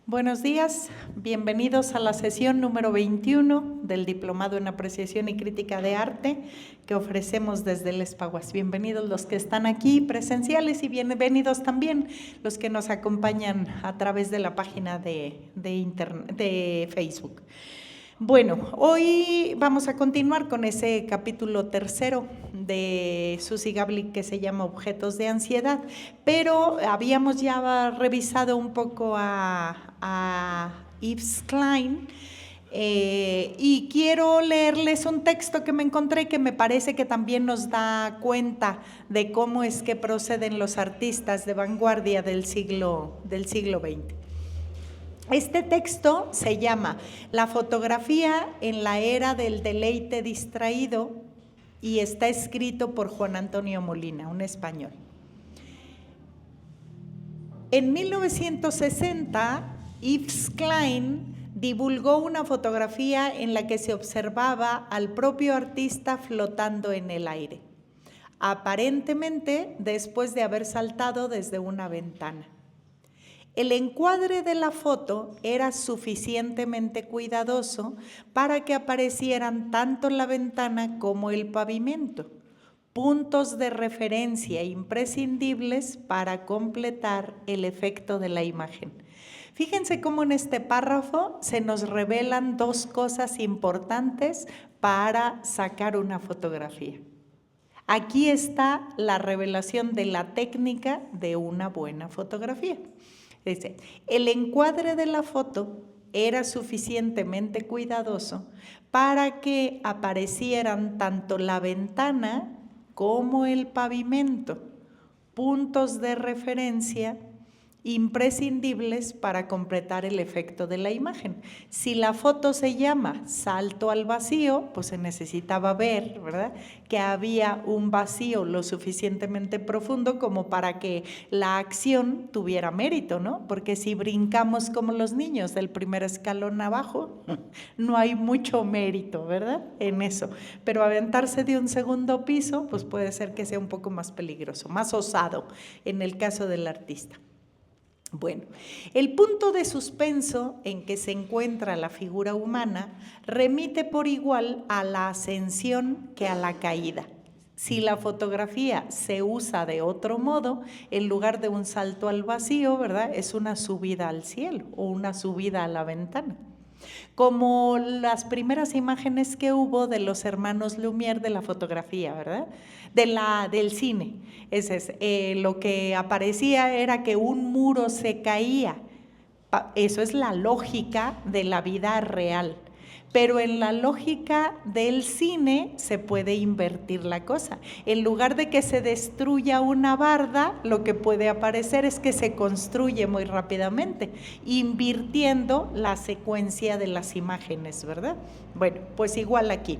Buenos días, bienvenidos a la sesión número 21 del Diplomado en Apreciación y Crítica de Arte que ofrecemos desde el Espaguas. Bienvenidos los que están aquí presenciales y bienvenidos también los que nos acompañan a través de la página de Facebook. Bueno, hoy vamos a continuar con ese capítulo tercero de Susie Gablik que se llama Objetos de Ansiedad, pero habíamos ya revisado un poco a Yves Klein y quiero leerles un texto que me encontré que me parece que también nos da cuenta de cómo es que proceden los artistas de vanguardia del siglo XX. Este texto se llama La fotografía en la era del deleite distraído y está escrito por Juan Antonio Molina, un español. En 1960, Yves Klein divulgó una fotografía en la que se observaba al propio artista flotando en el aire, aparentemente después de haber saltado desde una ventana. El encuadre de la foto era suficientemente cuidadoso para que aparecieran tanto la ventana como el pavimento, puntos de referencia imprescindibles para completar el efecto de la imagen. Fíjense cómo en este párrafo se nos revelan dos cosas importantes para sacar una fotografía. Aquí está la revelación de la técnica de una buena fotografía. Dice, el encuadre de la foto era suficientemente cuidadoso para que aparecieran tanto la ventana como el pavimento, puntos de referencia imprescindibles para completar el efecto de la imagen. Si la foto se llama Salto al vacío, pues se necesitaba ver, ¿verdad?, que había un vacío lo suficientemente profundo como para que la acción tuviera mérito, ¿no? Porque si brincamos como los niños del primer escalón abajo, no hay mucho mérito, ¿verdad?, en eso. Pero aventarse de un segundo piso, pues puede ser que sea un poco más peligroso, más osado en el caso del artista. Bueno, el punto de suspenso en que se encuentra la figura humana remite por igual a la ascensión que a la caída. Si la fotografía se usa de otro modo, en lugar de un salto al vacío, ¿verdad?, es una subida al cielo o una subida a la ventana. Como las primeras imágenes que hubo de los hermanos Lumière de la fotografía, ¿verdad?, del cine. Lo que aparecía era que un muro se caía. Eso es la lógica de la vida real. Pero en la lógica del cine se puede invertir la cosa. En lugar de que se destruya una barda, lo que puede aparecer es que se construye muy rápidamente, invirtiendo la secuencia de las imágenes, ¿verdad? Bueno, pues igual aquí.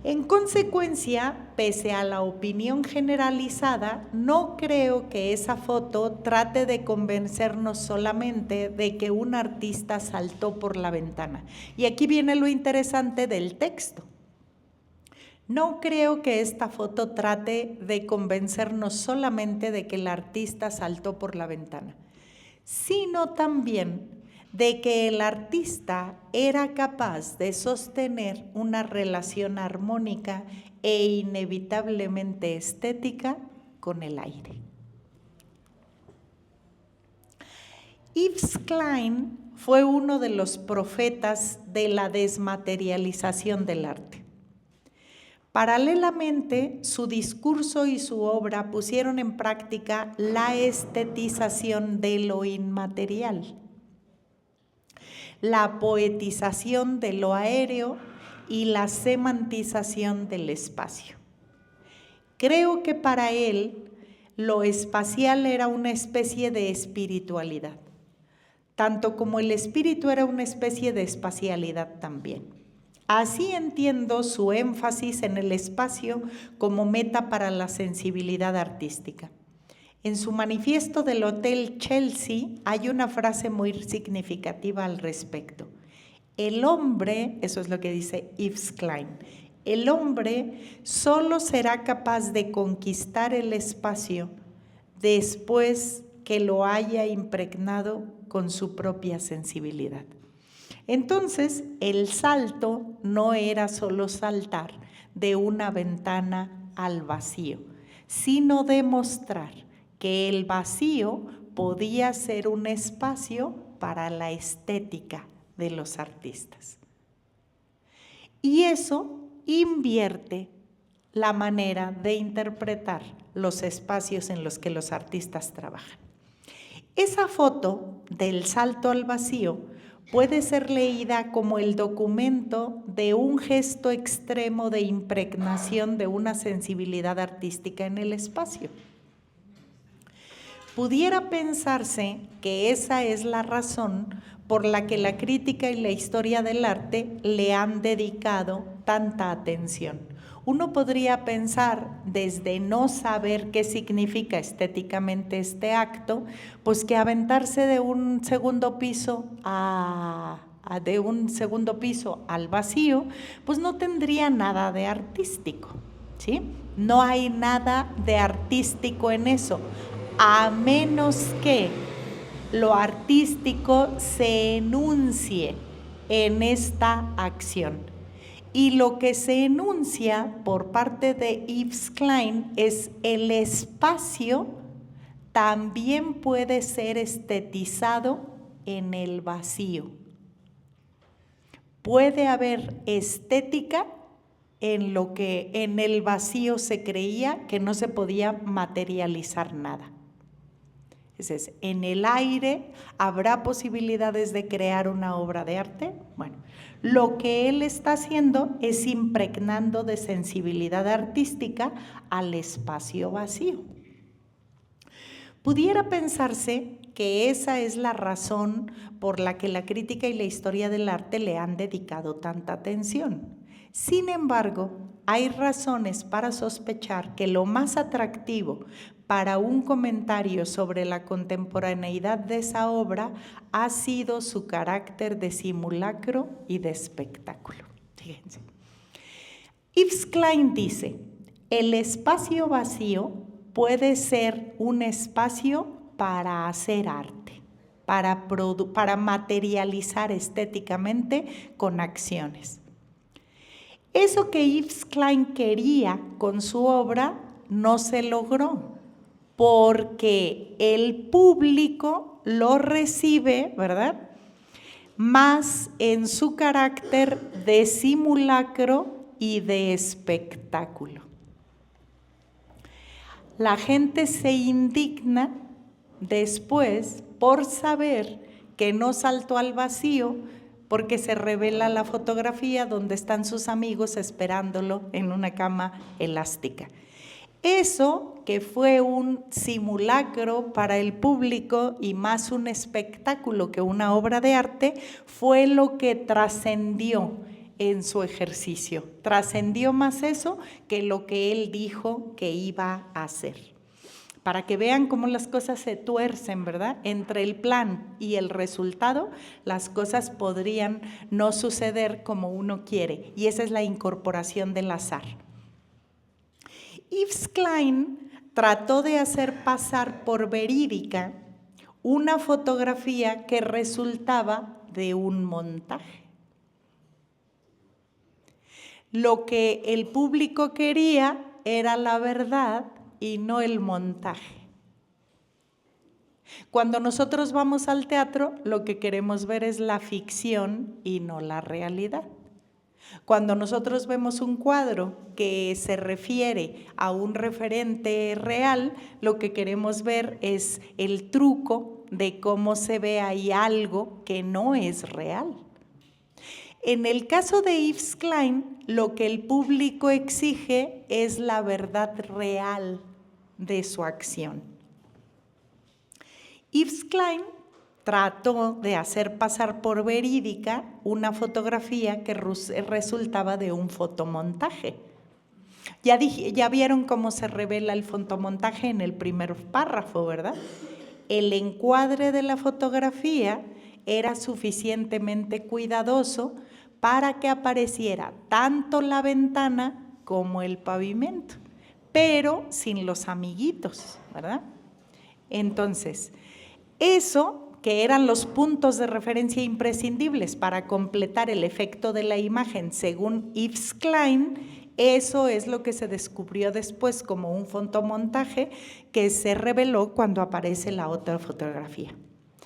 En consecuencia, pese a la opinión generalizada, no creo que esa foto trate de convencernos solamente de que un artista saltó por la ventana. Y aquí viene lo interesante del texto. No creo que esta foto trate de convencernos solamente de que el artista saltó por la ventana, sino también de que el artista era capaz de sostener una relación armónica e inevitablemente estética con el aire. Yves Klein fue uno de los profetas de la desmaterialización del arte. Paralelamente, su discurso y su obra pusieron en práctica la estetización de lo inmaterial, la poetización de lo aéreo y la semantización del espacio. Creo que para él lo espacial era una especie de espiritualidad, tanto como el espíritu era una especie de espacialidad también. Así entiendo su énfasis en el espacio como meta para la sensibilidad artística. En su manifiesto del Hotel Chelsea hay una frase muy significativa al respecto. El hombre, eso es lo que dice Yves Klein, el hombre solo será capaz de conquistar el espacio después que lo haya impregnado con su propia sensibilidad. Entonces, el salto no era solo saltar de una ventana al vacío, sino demostrar que el vacío podía ser un espacio para la estética de los artistas. Y eso invierte la manera de interpretar los espacios en los que los artistas trabajan. Esa foto del salto al vacío puede ser leída como el documento de un gesto extremo de impregnación de una sensibilidad artística en el espacio. Pudiera pensarse que esa es la razón por la que la crítica y la historia del arte le han dedicado tanta atención. Uno podría pensar, desde no saber qué significa estéticamente este acto, pues que aventarse de un segundo piso al vacío, pues no tendría nada de artístico, ¿sí? No hay nada de artístico en eso, a menos que lo artístico se enuncie en esta acción. Y lo que se enuncia por parte de Yves Klein es el espacio también puede ser estetizado en el vacío. Puede haber estética en lo que en el vacío se creía que no se podía materializar nada. Entonces, ¿en el aire habrá posibilidades de crear una obra de arte? Bueno, lo que él está haciendo es impregnando de sensibilidad artística al espacio vacío. Pudiera pensarse que esa es la razón por la que la crítica y la historia del arte le han dedicado tanta atención. Sin embargo, hay razones para sospechar que lo más atractivo para un comentario sobre la contemporaneidad de esa obra ha sido su carácter de simulacro y de espectáculo. Fíjense. Yves Klein dice, el espacio vacío puede ser un espacio para hacer arte, para materializar estéticamente con acciones. Eso que Yves Klein quería con su obra no se logró, porque el público lo recibe, ¿verdad?, más en su carácter de simulacro y de espectáculo. La gente se indigna después por saber que no saltó al vacío, porque se revela la fotografía donde están sus amigos esperándolo en una cama elástica. Eso, que fue un simulacro para el público y más un espectáculo que una obra de arte, fue lo que trascendió en su ejercicio. Trascendió más eso que lo que él dijo que iba a hacer. Para que vean cómo las cosas se tuercen, ¿verdad? Entre el plan y el resultado, las cosas podrían no suceder como uno quiere. Y esa es la incorporación del azar. Yves Klein trató de hacer pasar por verídica una fotografía que resultaba de un montaje. Lo que el público quería era la verdad y no el montaje. Cuando nosotros vamos al teatro, lo que queremos ver es la ficción y no la realidad. Cuando nosotros vemos un cuadro que se refiere a un referente real, lo que queremos ver es el truco de cómo se ve ahí algo que no es real. En el caso de Yves Klein, lo que el público exige es la verdad real de su acción. Yves Klein trató de hacer pasar por verídica una fotografía que resultaba de un fotomontaje. Ya vieron cómo se revela el fotomontaje en el primer párrafo, ¿verdad? El encuadre de la fotografía era suficientemente cuidadoso para que apareciera tanto la ventana como el pavimento, pero sin los amiguitos, ¿verdad? Entonces, eso que eran los puntos de referencia imprescindibles para completar el efecto de la imagen según Yves Klein, eso es lo que se descubrió después como un fotomontaje que se reveló cuando aparece la otra fotografía.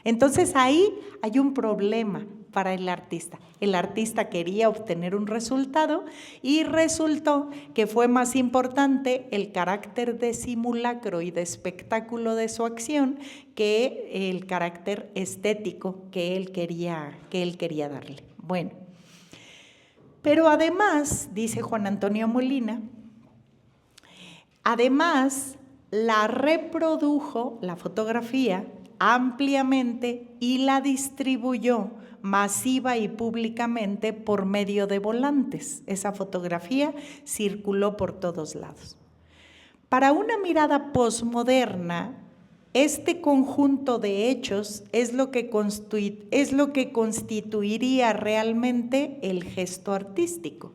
Entonces ahí hay un problema para el artista. El artista quería obtener un resultado y resultó que fue más importante el carácter de simulacro y de espectáculo de su acción que el carácter estético que él quería darle. Bueno, pero además, dice Juan Antonio Molina, además la reprodujo, la fotografía, ampliamente y la distribuyó masiva y públicamente por medio de volantes. Esa fotografía circuló por todos lados. Para una mirada posmoderna, este conjunto de hechos es lo que constituiría realmente el gesto artístico.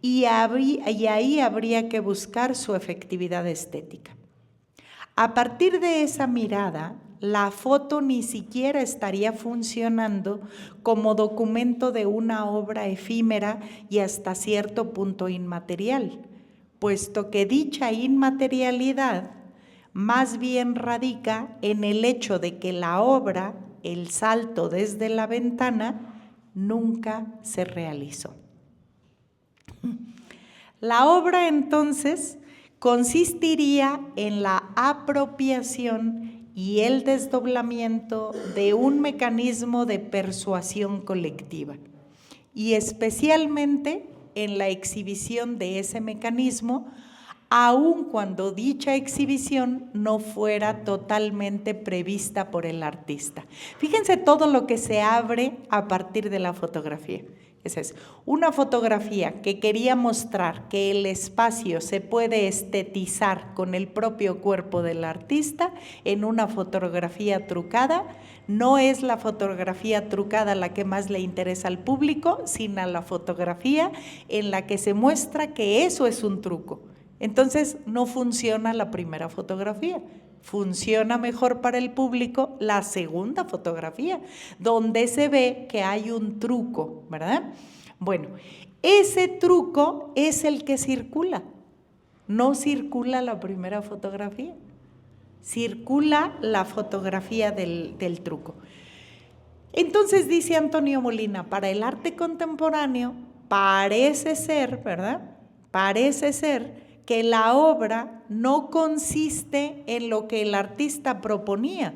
Y ahí habría que buscar su efectividad estética. A partir de esa mirada, la foto ni siquiera estaría funcionando como documento de una obra efímera y hasta cierto punto inmaterial, puesto que dicha inmaterialidad más bien radica en el hecho de que la obra, el salto desde la ventana, nunca se realizó. La obra entonces consistiría en la apropiación y el desdoblamiento de un mecanismo de persuasión colectiva y especialmente en la exhibición de ese mecanismo, aun cuando dicha exhibición no fuera totalmente prevista por el artista. Fíjense todo lo que se abre a partir de la fotografía. Esa es una fotografía que quería mostrar que el espacio se puede estetizar con el propio cuerpo del artista en una fotografía trucada. No es la fotografía trucada la que más le interesa al público, sino la fotografía en la que se muestra que eso es un truco. Entonces no funciona la primera fotografía. Funciona mejor para el público la segunda fotografía, donde se ve que hay un truco, ¿verdad? Bueno, ese truco es el que circula. No circula la primera fotografía, circula la fotografía del truco. Entonces dice Antonio Molina, para el arte contemporáneo parece ser, ¿verdad? Parece ser que la obra no consiste en lo que el artista proponía,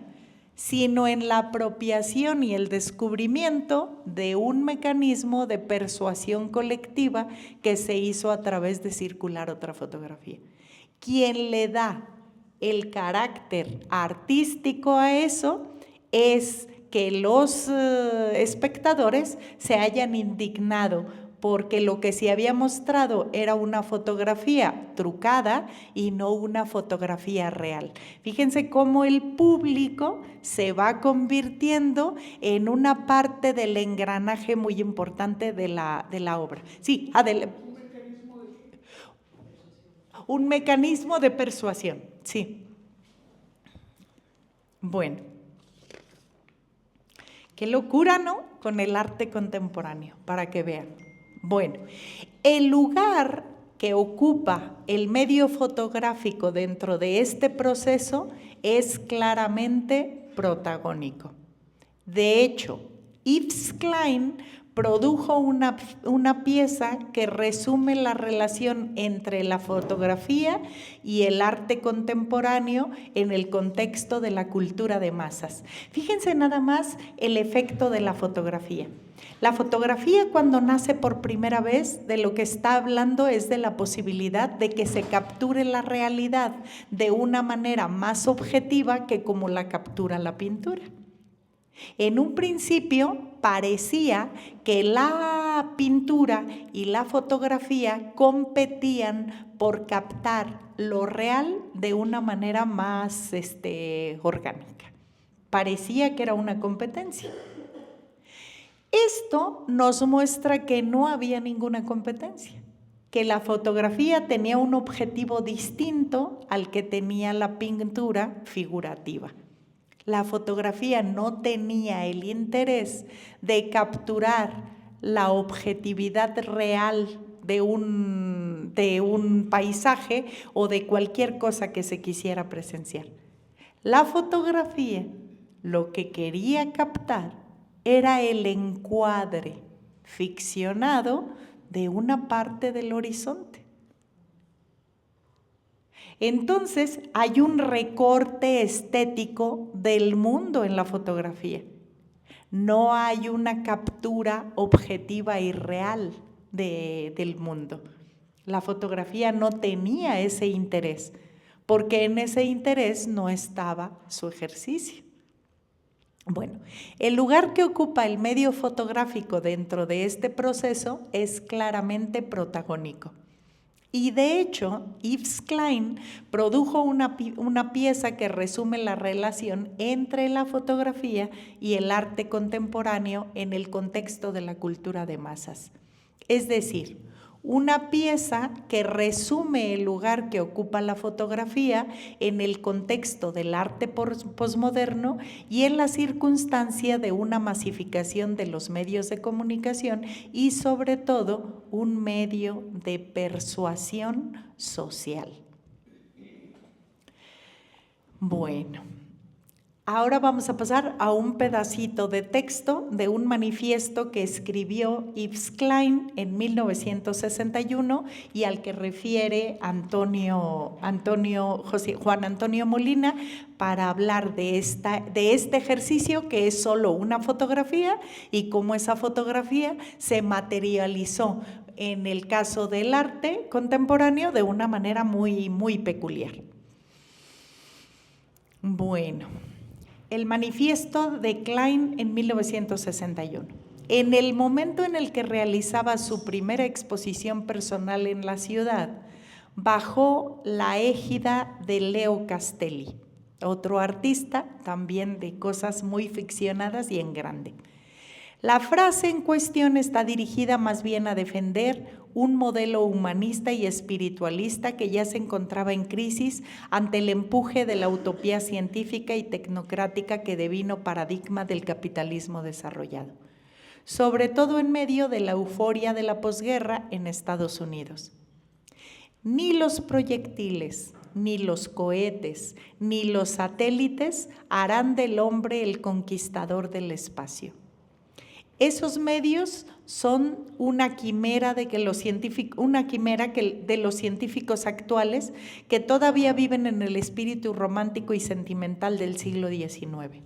sino en la apropiación y el descubrimiento de un mecanismo de persuasión colectiva que se hizo a través de circular otra fotografía. Quien le da el carácter artístico a eso es que los espectadores se hayan indignado porque lo que se había mostrado era una fotografía trucada y no una fotografía real. Fíjense cómo el público se va convirtiendo en una parte del engranaje muy importante de la obra. Sí, un mecanismo de persuasión, sí. Bueno, qué locura, ¿no? Con el arte contemporáneo, para que vean. Bueno, el lugar que ocupa el medio fotográfico dentro de este proceso es claramente protagónico. De hecho, Yves Klein produjo una pieza que resume la relación entre la fotografía y el arte contemporáneo en el contexto de la cultura de masas. Fíjense nada más el efecto de la fotografía. La fotografía, cuando nace por primera vez, de lo que está hablando es de la posibilidad de que se capture la realidad de una manera más objetiva que como la captura la pintura. En un principio parecía que la pintura y la fotografía competían por captar lo real de una manera más orgánica. Parecía que era una competencia. Esto nos muestra que no había ninguna competencia, que la fotografía tenía un objetivo distinto al que tenía la pintura figurativa. La fotografía no tenía el interés de capturar la objetividad real de un paisaje o de cualquier cosa que se quisiera presenciar. La fotografía lo que quería captar era el encuadre ficcionado de una parte del horizonte. Entonces hay un recorte estético del mundo en la fotografía. No hay una captura objetiva y real del mundo. La fotografía no tenía ese interés, porque en ese interés no estaba su ejercicio. Bueno, el lugar que ocupa el medio fotográfico dentro de este proceso es claramente protagónico. Y de hecho, Yves Klein produjo una pieza que resume la relación entre la fotografía y el arte contemporáneo en el contexto de la cultura de masas. Es decir, una pieza que resume el lugar que ocupa la fotografía en el contexto del arte posmoderno y en la circunstancia de una masificación de los medios de comunicación y sobre todo un medio de persuasión social. Bueno. Ahora vamos a pasar a un pedacito de texto de un manifiesto que escribió Yves Klein en 1961 y al que refiere Juan Antonio Molina para hablar de este ejercicio que es solo una fotografía y cómo esa fotografía se materializó en el caso del arte contemporáneo de una manera muy, muy peculiar. Bueno. El manifiesto de Klein en 1961. En el momento en el que realizaba su primera exposición personal en la ciudad, bajo la égida de Leo Castelli, otro artista también de cosas muy ficcionadas y en grande. La frase en cuestión está dirigida más bien a defender un modelo humanista y espiritualista que ya se encontraba en crisis ante el empuje de la utopía científica y tecnocrática que devino paradigma del capitalismo desarrollado, sobre todo en medio de la euforia de la posguerra en Estados Unidos. Ni los proyectiles, ni los cohetes, ni los satélites harán del hombre el conquistador del espacio. Esos medios son una quimera de los científicos actuales que todavía viven en el espíritu romántico y sentimental del siglo XIX.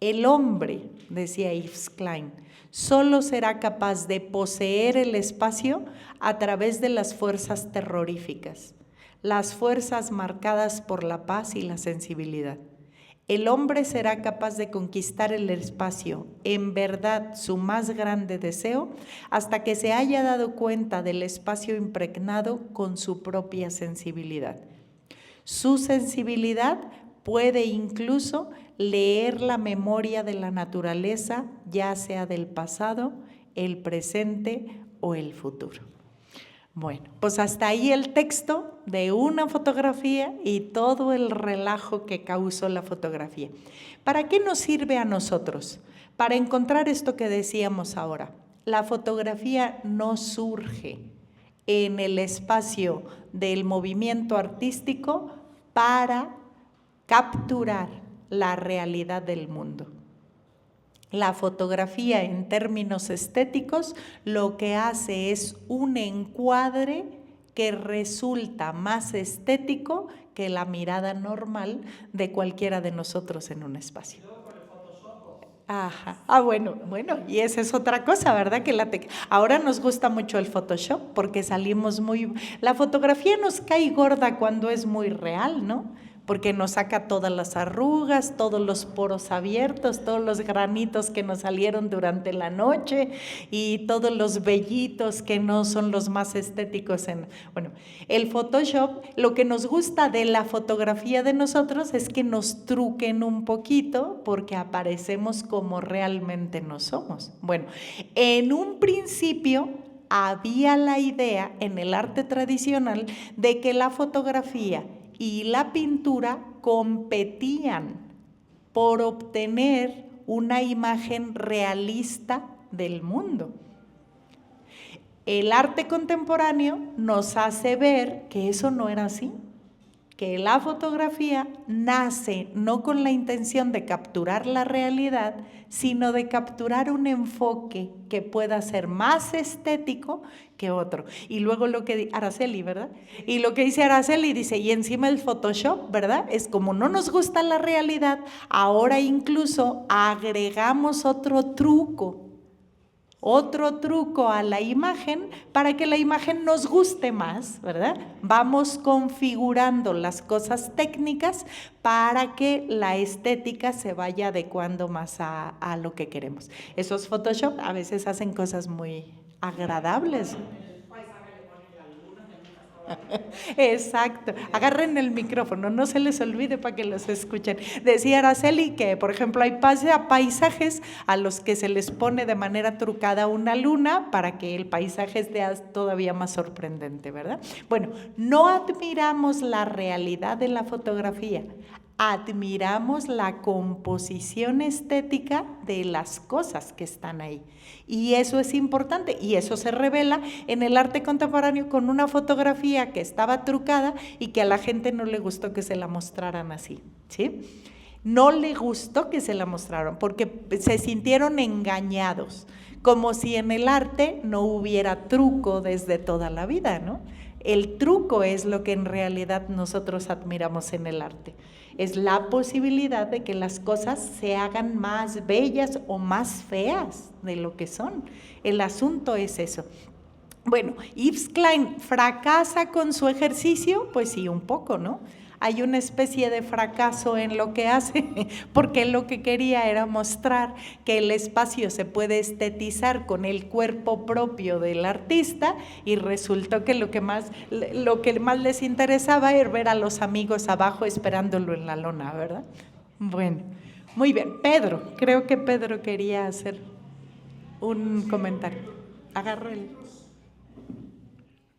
El hombre, decía Yves Klein, solo será capaz de poseer el espacio a través de las fuerzas terroríficas, las fuerzas marcadas por la paz y la sensibilidad. El hombre será capaz de conquistar el espacio, en verdad su más grande deseo, hasta que se haya dado cuenta del espacio impregnado con su propia sensibilidad. Su sensibilidad puede incluso leer la memoria de la naturaleza, ya sea del pasado, el presente o el futuro. Bueno, pues hasta ahí el texto de una fotografía y todo el relajo que causó la fotografía. ¿Para qué nos sirve a nosotros? Para encontrar esto que decíamos ahora. La fotografía no surge en el espacio del movimiento artístico para capturar la realidad del mundo. La fotografía en términos estéticos lo que hace es un encuadre que resulta más estético que la mirada normal de cualquiera de nosotros en un espacio. Ajá. Bueno, y esa es otra cosa, ¿verdad? Ahora nos gusta mucho el Photoshop porque salimos La fotografía nos cae gorda cuando es muy real, ¿no? Porque nos saca todas las arrugas, todos los poros abiertos, todos los granitos que nos salieron durante la noche y todos los vellitos que no son los más estéticos. El Photoshop, lo que nos gusta de la fotografía de nosotros es que nos truquen un poquito porque aparecemos como realmente no somos. Bueno, en un principio había la idea en el arte tradicional de que la fotografía y la pintura competían por obtener una imagen realista del mundo. El arte contemporáneo nos hace ver que eso no era así, que la fotografía nace no con la intención de capturar la realidad, sino de capturar un enfoque que pueda ser más estético que otro. Y luego lo que Araceli, ¿verdad? Y lo que dice Araceli, dice, y encima el Photoshop, ¿verdad? Es como no nos gusta la realidad, ahora incluso agregamos otro truco a la imagen para que la imagen nos guste más, ¿verdad? Vamos configurando las cosas técnicas para que la estética se vaya adecuando más a lo que queremos. Esos Photoshop a veces hacen cosas muy agradables. Exacto, agarren el micrófono, no se les olvide para que los escuchen. Decía Araceli que, por ejemplo, hay paisajes a los que se les pone de manera trucada una luna para que el paisaje sea todavía más sorprendente, ¿verdad? Bueno, no admiramos la realidad de la fotografía, admiramos la composición estética de las cosas que están ahí. Y eso es importante, y eso se revela en el arte contemporáneo con una fotografía que estaba trucada y que a la gente no le gustó que se la mostraran así, ¿sí? No le gustó que se la mostraran porque se sintieron engañados, como si en el arte no hubiera truco desde toda la vida, ¿no? El truco es lo que en realidad nosotros admiramos en el arte. Es la posibilidad de que las cosas se hagan más bellas o más feas de lo que son. El asunto es eso. Bueno, Yves Klein fracasa con su ejercicio, pues sí, un poco, ¿no? Hay una especie de fracaso en lo que hace, porque lo que quería era mostrar que el espacio se puede estetizar con el cuerpo propio del artista, y resultó que lo que más les interesaba era ver a los amigos abajo esperándolo en la lona, ¿verdad? Bueno, muy bien. Pedro, creo que Pedro quería hacer un comentario. Agárrelo.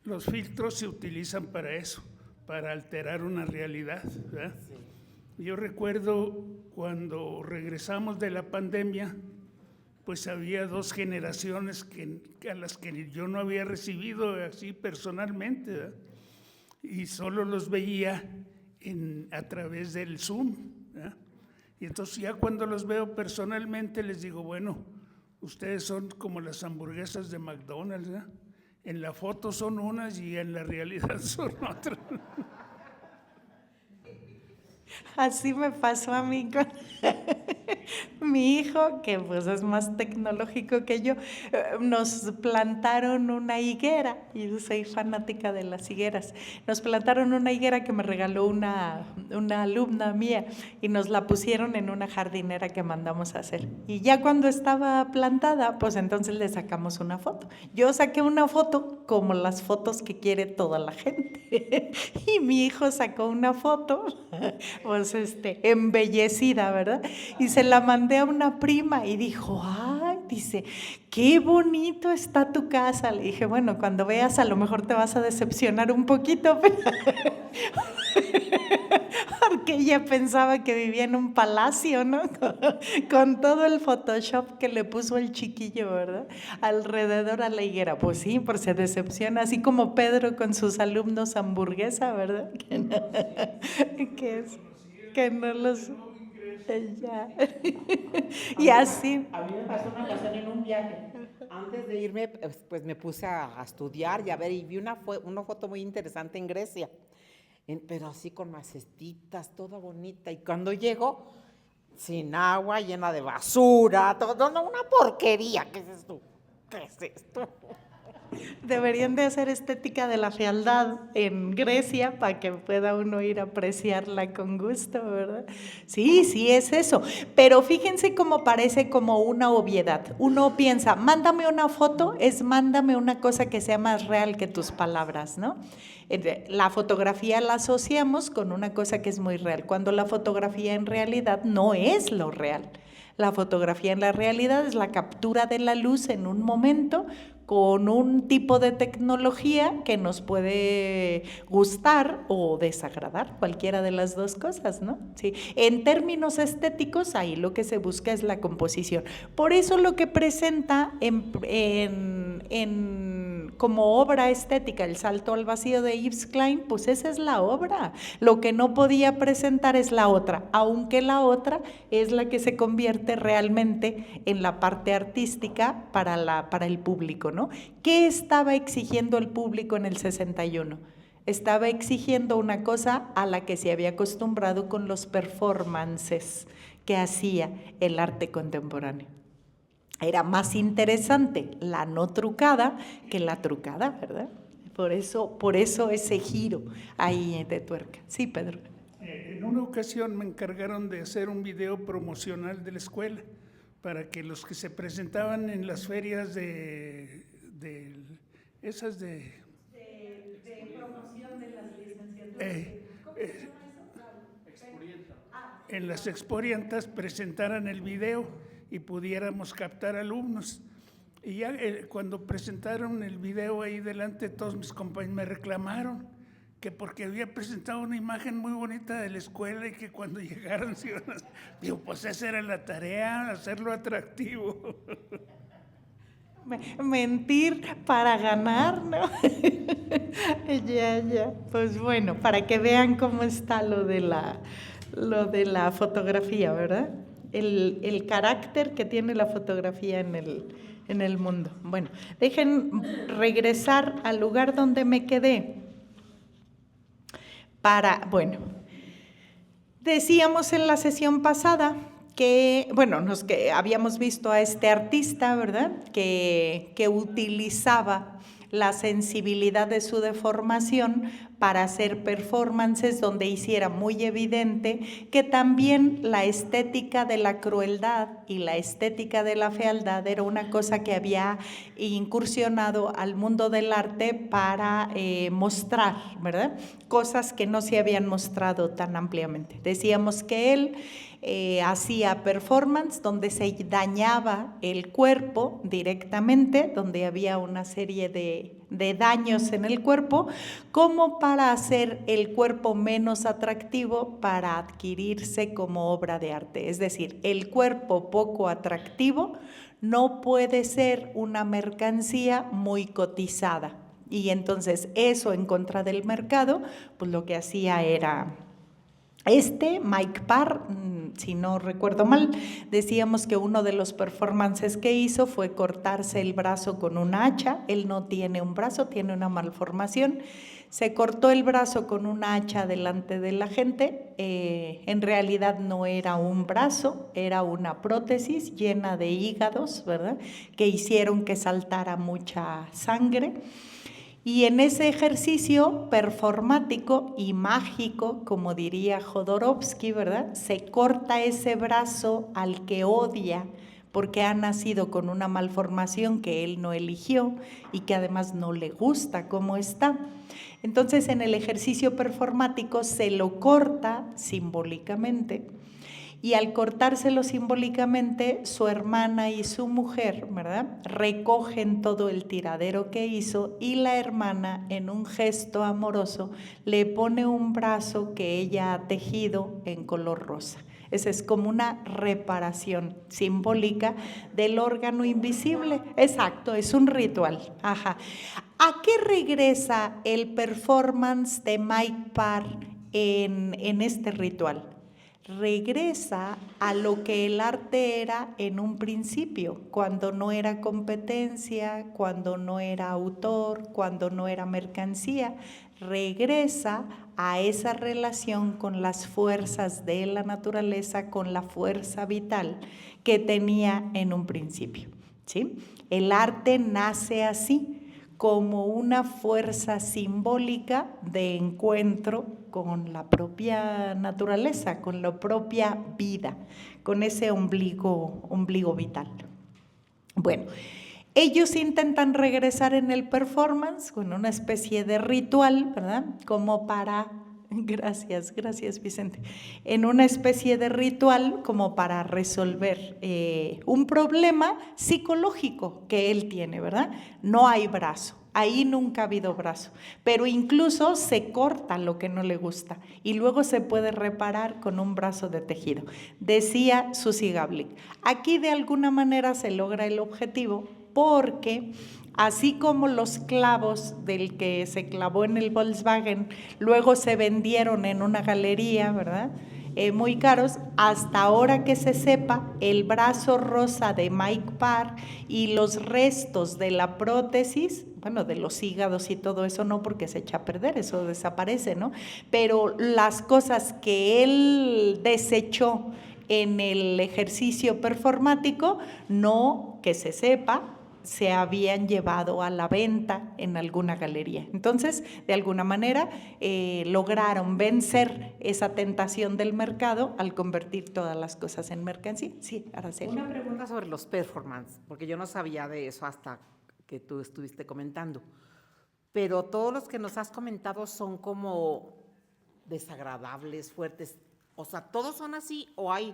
Los filtros se utilizan para eso, para alterar una realidad, ¿verdad? Sí. Yo recuerdo cuando regresamos de la pandemia, pues había dos generaciones a las que yo no había recibido así personalmente, ¿verdad? Y solo los veía a través del Zoom, ¿verdad? Y entonces ya cuando los veo personalmente les digo, bueno, ustedes son como las hamburguesas de McDonald's, ¿verdad? En la foto son unas y en la realidad son otras. Así me pasó a mí con mi hijo, que pues es más tecnológico que yo. Nos plantaron una higuera, y yo soy fanática de las higueras. Nos plantaron una higuera que me regaló una alumna mía, y nos la pusieron en una jardinera que mandamos a hacer. Y ya cuando estaba plantada, pues entonces le sacamos una foto. Yo saqué una foto como las fotos que quiere toda la gente. Y mi hijo sacó una foto, pues embellecida, ¿verdad? Y se la mandé a una prima y dijo, ay, dice, qué bonito está tu casa. Le dije, bueno, cuando veas a lo mejor te vas a decepcionar un poquito, porque ella pensaba que vivía en un palacio, ¿no? Con todo el Photoshop que le puso el chiquillo, ¿verdad? Alrededor a la higuera. Pues sí, por se decepciona, así como Pedro con sus alumnos hamburguesa, ¿verdad? Que no los... Ya. Y así. A mí me pasó una ocasión en un viaje. Antes de irme, pues me puse a estudiar y a ver, y vi una foto muy interesante en Grecia, pero así con macetitas, toda bonita. Y cuando llego, sin agua, llena de basura, todo, no, una porquería. ¿Qué es esto? ¿Qué es esto? Deberían de hacer estética de la fealdad en Grecia para que pueda uno ir a apreciarla con gusto, ¿verdad? Sí, sí es eso, pero fíjense cómo parece como una obviedad. Uno piensa, mándame una foto, es mándame una cosa que sea más real que tus palabras, ¿no? La fotografía la asociamos con una cosa que es muy real, cuando la fotografía en realidad no es lo real. La fotografía en la realidad es la captura de la luz en un momento con un tipo de tecnología que nos puede gustar o desagradar, cualquiera de las dos cosas, ¿no? Sí. En términos estéticos, ahí lo que se busca es la composición. Por eso lo que presenta como obra estética El salto al vacío de Yves Klein, pues esa es la obra. Lo que no podía presentar es la otra, aunque la otra es la que se convierte realmente en la parte artística para el público, ¿no? ¿Qué estaba exigiendo el público en el 61? Estaba exigiendo una cosa a la que se había acostumbrado con los performances que hacía el arte contemporáneo. Era más interesante la no trucada que la trucada, ¿verdad? Por eso ese giro ahí de tuerca. Sí, Pedro. En una ocasión me encargaron de hacer un video promocional de la escuela para que los que se presentaban en las ferias de promoción de las licenciaturas. En las exporientas presentaran el video y pudiéramos captar alumnos. Y ya cuando presentaron el video ahí delante, todos mis compañeros me reclamaron que porque había presentado una imagen muy bonita de la escuela y que cuando llegaron, digo, pues esa era la tarea, hacerlo atractivo. Mentir para ganar, ¿no? Ya. Pues bueno, para que vean cómo está lo de la fotografía, ¿verdad? El carácter que tiene la fotografía en el mundo. Bueno, dejen regresar al lugar donde me quedé. Decíamos en la sesión pasada que habíamos visto a este artista, ¿verdad? Que utilizaba la sensibilidad de su deformación para hacer performances donde hiciera muy evidente que también la estética de la crueldad y la estética de la fealdad era una cosa que había incursionado al mundo del arte para mostrar, ¿verdad? Cosas que no se habían mostrado tan ampliamente. Decíamos que él hacía performance donde se dañaba el cuerpo directamente, donde había una serie de daños en el cuerpo, como para hacer el cuerpo menos atractivo para adquirirse como obra de arte. Es decir, el cuerpo poco atractivo no puede ser una mercancía muy cotizada. Y entonces eso en contra del mercado, pues lo que hacía era Mike Parr, si no recuerdo mal, decíamos que uno de los performances que hizo fue cortarse el brazo con una hacha. Él no tiene un brazo, tiene una malformación. Se cortó el brazo con una hacha delante de la gente. En realidad no era un brazo, era una prótesis llena de hígados, ¿verdad? Que hicieron que saltara mucha sangre. Y en ese ejercicio performático y mágico, como diría Jodorowsky, ¿verdad? Se corta ese brazo al que odia porque ha nacido con una malformación que él no eligió y que además no le gusta cómo está. Entonces, en el ejercicio performático se lo corta simbólicamente. Y al cortárselo simbólicamente, su hermana y su mujer, ¿verdad?, recogen todo el tiradero que hizo y la hermana, en un gesto amoroso, le pone un brazo que ella ha tejido en color rosa. Esa es como una reparación simbólica del órgano invisible. Exacto, es un ritual. Ajá. ¿A qué regresa el performance de Mike Parr en este ritual? Regresa a lo que el arte era en un principio, cuando no era competencia, cuando no era autor, cuando no era mercancía. Regresa a esa relación con las fuerzas de la naturaleza, con la fuerza vital que tenía en un principio, ¿sí? El arte nace así, como una fuerza simbólica de encuentro con la propia naturaleza, con la propia vida, con ese ombligo vital. Bueno, ellos intentan regresar en el performance con una especie de ritual, ¿verdad?, como para Gracias, gracias Vicente. En una especie de ritual como para resolver un problema psicológico que él tiene, ¿verdad? No hay brazo, ahí nunca ha habido brazo, pero incluso se corta lo que no le gusta y luego se puede reparar con un brazo de tejido. Decía Susie Gablik, aquí de alguna manera se logra el objetivo porque así como los clavos del que se clavó en el Volkswagen luego se vendieron en una galería, ¿verdad? Muy caros, hasta ahora que se sepa, el brazo rosa de Mike Parr y los restos de la prótesis, bueno, de los hígados y todo eso no, porque se echa a perder, eso desaparece, ¿no? Pero las cosas que él desechó en el ejercicio performático, no que se sepa, se habían llevado a la venta en alguna galería. Entonces, de alguna manera, lograron vencer esa tentación del mercado al convertir todas las cosas en mercancía. Sí, Araceli. Una pregunta sobre los performance, porque yo no sabía de eso hasta que tú estuviste comentando. Pero todos los que nos has comentado son como desagradables, fuertes. O sea, ¿todos son así o hay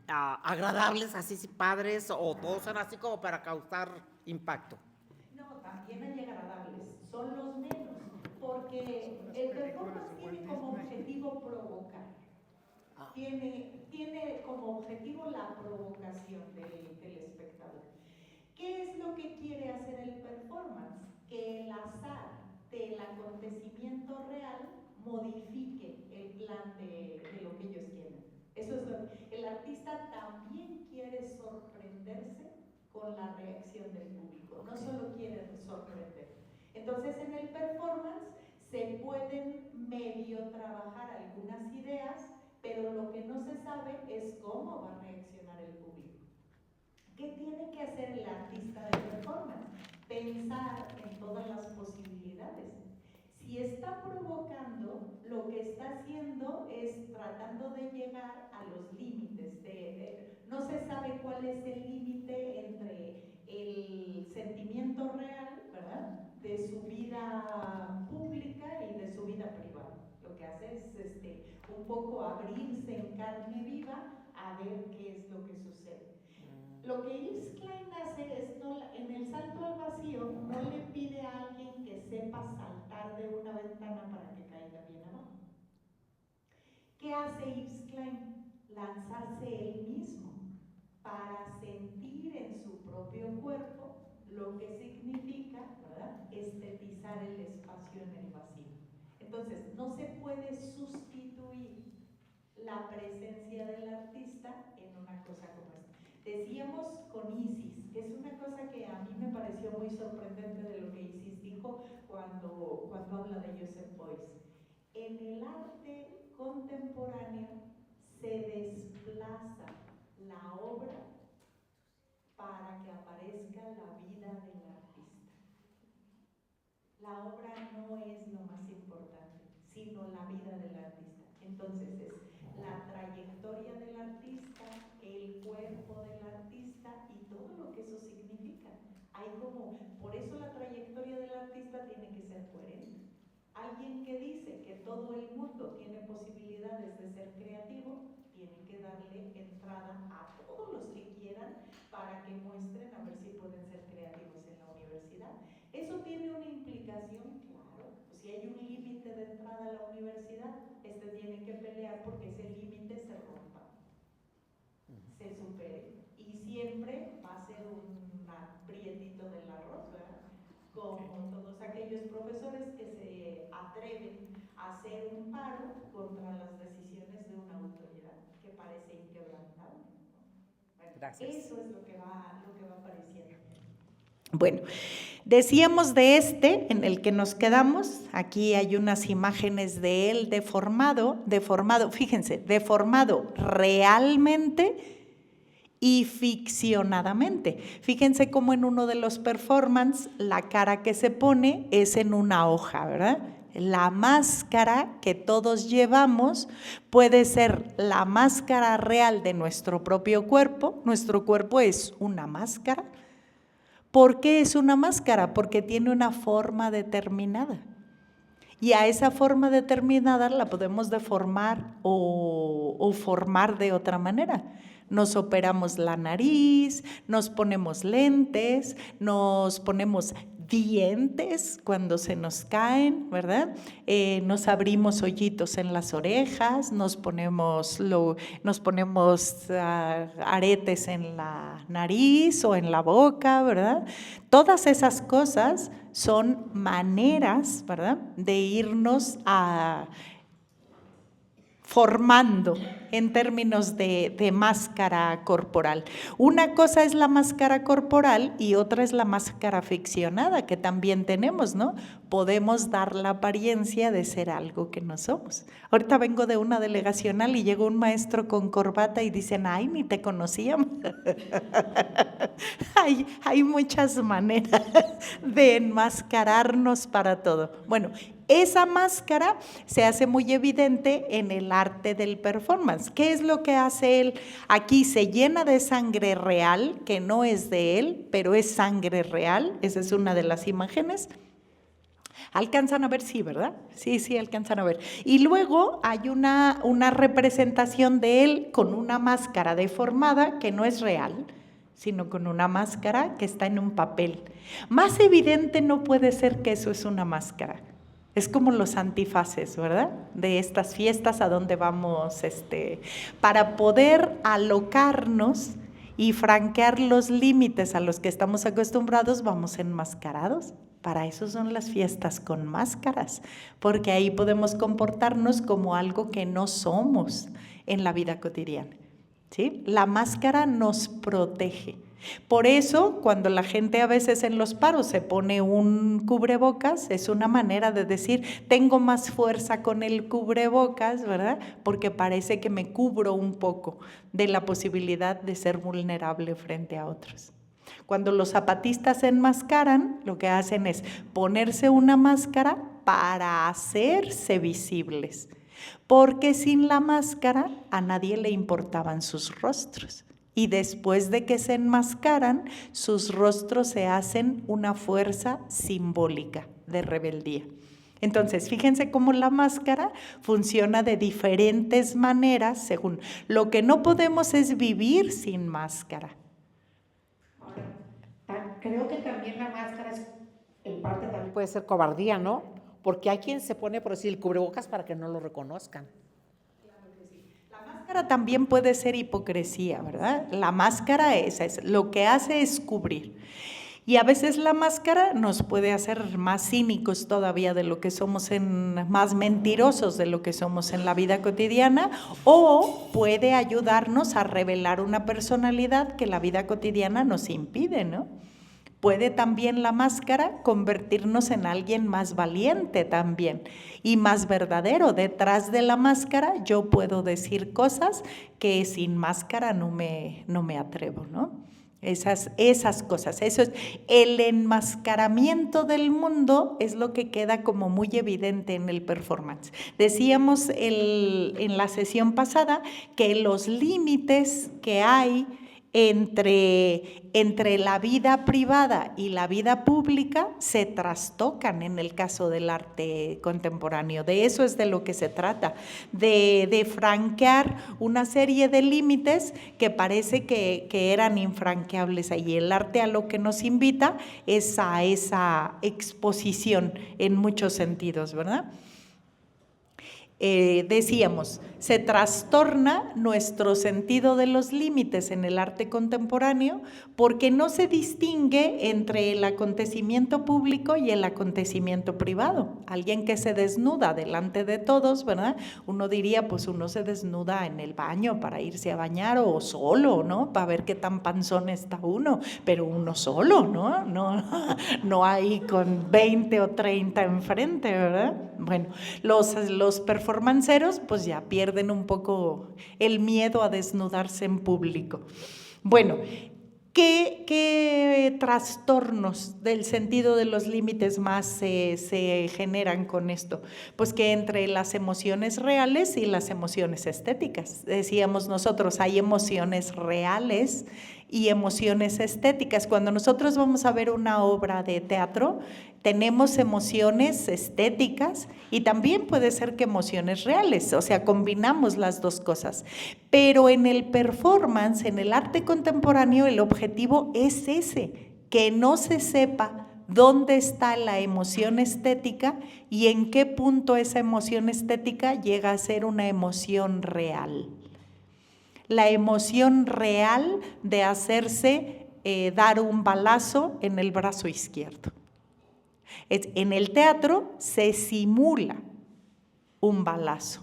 agradables, así padres, o todos son así como para causar impacto? No, también hay agradables, son los menos, porque el performance tiene como objetivo provocar. Tiene como objetivo la provocación del espectador. ¿Qué es lo que quiere hacer el performance? Que el azar del acontecimiento real modifique el plan de lo que ellos quieren. Eso es el artista también quiere sorprenderse con la reacción del público, no solo quiere sorprender. Entonces en el performance se pueden medio trabajar algunas ideas, pero lo que no se sabe es cómo va a reaccionar el público. ¿Qué tiene que hacer el artista de performance? Pensar en todas las posibilidades. Si está provocando, lo que está haciendo es tratando de llegar a los límites. No se sabe cuál es el límite entre el sentimiento real, ¿verdad?, de su vida pública y de su vida privada. Lo que hace es un poco abrirse en carne viva a ver qué es lo que sucede. Lo que Yves Klein hace es, en el salto al vacío, no le pide a alguien que sepa saltar de una ventana para que caiga bien abajo. ¿Qué hace Yves Klein? Lanzarse él mismo para sentir en su propio cuerpo lo que significa, ¿verdad?, estetizar el espacio en el vacío. Entonces, no se puede sustituir la presencia del artista en una cosa como esta. Decíamos con Isis, que es una cosa que a mí me pareció muy sorprendente de lo que Isis dijo cuando habla de Joseph Beuys. En el arte contemporáneo se desplaza la obra para que aparezca la vida del artista. La obra no es lo más importante, sino la vida del artista. Entonces es la trayectoria del artista, el cuerpo del artista y todo lo que eso significa. Por eso la trayectoria del artista tiene que ser coherente. Alguien que dice que todo el mundo tiene posibilidades de ser creativo, tiene que darle entrada a todos los que quieran para que muestren a ver si pueden ser creativos en la universidad. Eso tiene una implicación, claro. Si hay un límite de entrada a la universidad, tiene que pelear porque ese límite se rompa, se supere. Y siempre va a ser un prietito del arroz, ¿verdad? Como todos aquellos profesores que se atreven a hacer un paro contra las decisiones de una autoridad que parece inquebrantable, ¿no? Bueno, gracias. Eso es lo que va apareciendo. Bueno, decíamos de en el que nos quedamos, aquí hay unas imágenes de él deformado, fíjense, deformado realmente y ficcionadamente. Fíjense cómo en uno de los performances la cara que se pone es en una hoja, ¿verdad? La máscara que todos llevamos puede ser la máscara real de nuestro propio cuerpo. Nuestro cuerpo es una máscara. ¿Por qué es una máscara? Porque tiene una forma determinada. Y a esa forma determinada la podemos deformar o formar de otra manera. Nos operamos la nariz, nos ponemos lentes, nos ponemos dientes cuando se nos caen, ¿verdad? Nos abrimos hoyitos en las orejas, nos ponemos aretes en la nariz o en la boca, ¿verdad? Todas esas cosas son maneras, ¿verdad?, de irnos formando en términos de máscara corporal. Una cosa es la máscara corporal y otra es la máscara ficcionada que también tenemos, ¿no? Podemos dar la apariencia de ser algo que no somos. Ahorita vengo de una delegacional y llegó un maestro con corbata y dicen, ay, ni te conocíamos. Hay muchas maneras de enmascararnos para todo. Bueno, esa máscara se hace muy evidente en el arte del performance. ¿Qué es lo que hace él? Aquí se llena de sangre real, que no es de él, pero es sangre real. Esa es una de las imágenes. ¿Alcanzan a ver? Sí, ¿verdad? Sí, alcanzan a ver. Y luego hay una representación de él con una máscara deformada que no es real, sino con una máscara que está en un papel. Más evidente no puede ser que eso es una máscara. Es como los antifaces, ¿verdad? De estas fiestas a donde vamos, para poder alocarnos y franquear los límites a los que estamos acostumbrados, vamos enmascarados. Para eso son las fiestas con máscaras, porque ahí podemos comportarnos como algo que no somos en la vida cotidiana, ¿sí? La máscara nos protege. Por eso, cuando la gente a veces en los paros se pone un cubrebocas, es una manera de decir, tengo más fuerza con el cubrebocas, ¿verdad? Porque parece que me cubro un poco de la posibilidad de ser vulnerable frente a otros. Cuando los zapatistas se enmascaran, lo que hacen es ponerse una máscara para hacerse visibles, porque sin la máscara a nadie le importaban sus rostros. Y después de que se enmascaran, sus rostros se hacen una fuerza simbólica de rebeldía. Entonces, fíjense cómo la máscara funciona de diferentes maneras según. Lo que no podemos es vivir sin máscara. Creo que también la máscara es, en parte también puede ser cobardía, ¿no? Porque hay quien se pone, por decir, el cubrebocas para que no lo reconozcan. La máscara también puede ser hipocresía, ¿verdad? La máscara lo que hace es cubrir. Y a veces la máscara nos puede hacer más cínicos todavía de lo que somos, más mentirosos de lo que somos en la vida cotidiana, o puede ayudarnos a revelar una personalidad que la vida cotidiana nos impide, ¿no? Puede también la máscara convertirnos en alguien más valiente también y más verdadero. Detrás de la máscara yo puedo decir cosas que sin máscara no me atrevo, ¿no? Esas cosas, eso es el enmascaramiento del mundo, es lo que queda como muy evidente en el performance. Decíamos en la sesión pasada que los límites que hay entre la vida privada y la vida pública se trastocan en el caso del arte contemporáneo. De eso es de lo que se trata, de franquear una serie de límites que parece que eran infranqueables ahí. El arte a lo que nos invita es a esa exposición en muchos sentidos, ¿verdad? Decíamos, se trastorna nuestro sentido de los límites en el arte contemporáneo porque no se distingue entre el acontecimiento público y el acontecimiento privado. Alguien que se desnuda delante de todos, ¿verdad? Uno diría, pues uno se desnuda en el baño para irse a bañar o solo, ¿no? Para ver qué tan panzón está uno, pero uno solo, ¿no? No hay con 20 o 30 enfrente, ¿verdad? Bueno, los performanceros pues ya pierden un poco el miedo a desnudarse en público. Bueno, ¿qué trastornos del sentido de los límites más se generan con esto? Pues que entre las emociones reales y las emociones estéticas. Decíamos nosotros, hay emociones reales y emociones estéticas. Cuando nosotros vamos a ver una obra de teatro, tenemos emociones estéticas y también puede ser que emociones reales, o sea, combinamos las dos cosas. Pero en el performance, en el arte contemporáneo, el objetivo es ese, que no se sepa dónde está la emoción estética y en qué punto esa emoción estética llega a ser una emoción real. La emoción real de hacerse dar un balazo en el brazo izquierdo. En el teatro se simula un balazo.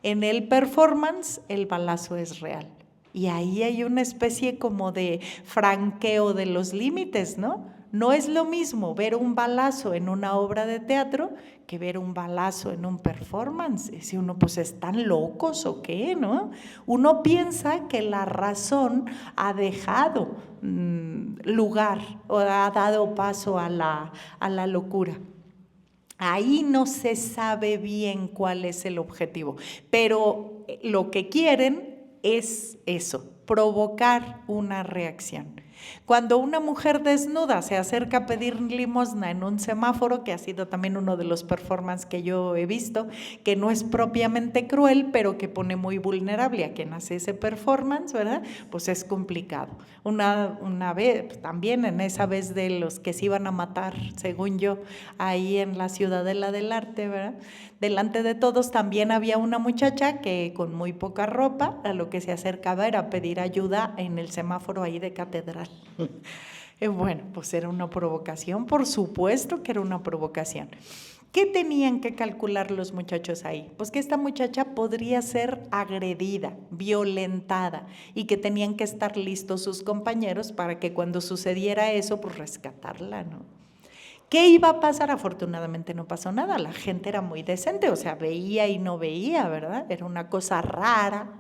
En el performance el balazo es real. Y ahí hay una especie como de franqueo de los límites, ¿no? No es lo mismo ver un balazo en una obra de teatro que ver un balazo en un performance. Si uno, pues, ¿están locos o qué, no? Uno piensa que la razón ha dejado lugar o ha dado paso a la locura. Ahí no se sabe bien cuál es el objetivo, pero lo que quieren es eso, provocar una reacción. Cuando una mujer desnuda se acerca a pedir limosna en un semáforo, que ha sido también uno de los performances que yo he visto, que no es propiamente cruel, pero que pone muy vulnerable a quien hace ese performance, ¿verdad? Pues es complicado. Una vez, también en esa vez de los que se iban a matar, según yo, ahí en la Ciudadela del Arte, ¿verdad? Delante de todos también había una muchacha que con muy poca ropa a lo que se acercaba era pedir ayuda en el semáforo ahí de Catedral. Bueno, pues era una provocación, por supuesto que era una provocación. ¿Qué tenían que calcular los muchachos ahí? Pues que esta muchacha podría ser agredida, violentada y que tenían que estar listos sus compañeros para que cuando sucediera eso, pues rescatarla, ¿no? ¿Qué iba a pasar? Afortunadamente no pasó nada, la gente era muy decente, o sea, veía y no veía, ¿verdad? Era una cosa rara.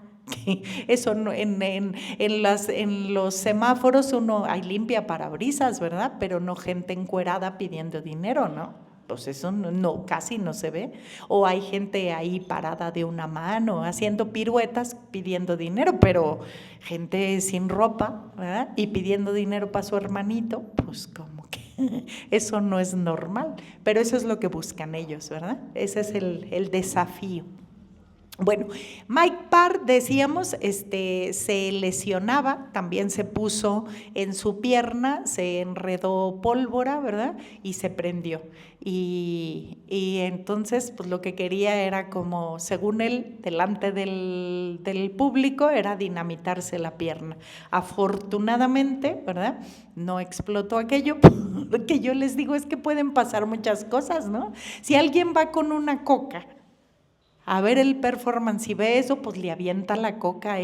Eso no, en los semáforos uno hay limpia parabrisas, ¿verdad? Pero no gente encuerada pidiendo dinero, ¿no? Pues eso no, casi no se ve. O hay gente ahí parada de una mano, haciendo piruetas, pidiendo dinero, pero gente sin ropa, ¿verdad? Y pidiendo dinero para su hermanito, pues como que eso no es normal. Pero eso es lo que buscan ellos, ¿verdad? Ese es el desafío. Bueno, Mike Parr, decíamos, se lesionaba, también se puso en su pierna, se enredó pólvora, ¿verdad? Y se prendió. Y entonces, pues lo que quería era como, según él, delante del público, era dinamitarse la pierna. Afortunadamente, ¿verdad? No explotó aquello. Lo que yo les digo es que pueden pasar muchas cosas, ¿no? Si alguien va con una coca a ver el performance y ve eso, pues le avienta la coca a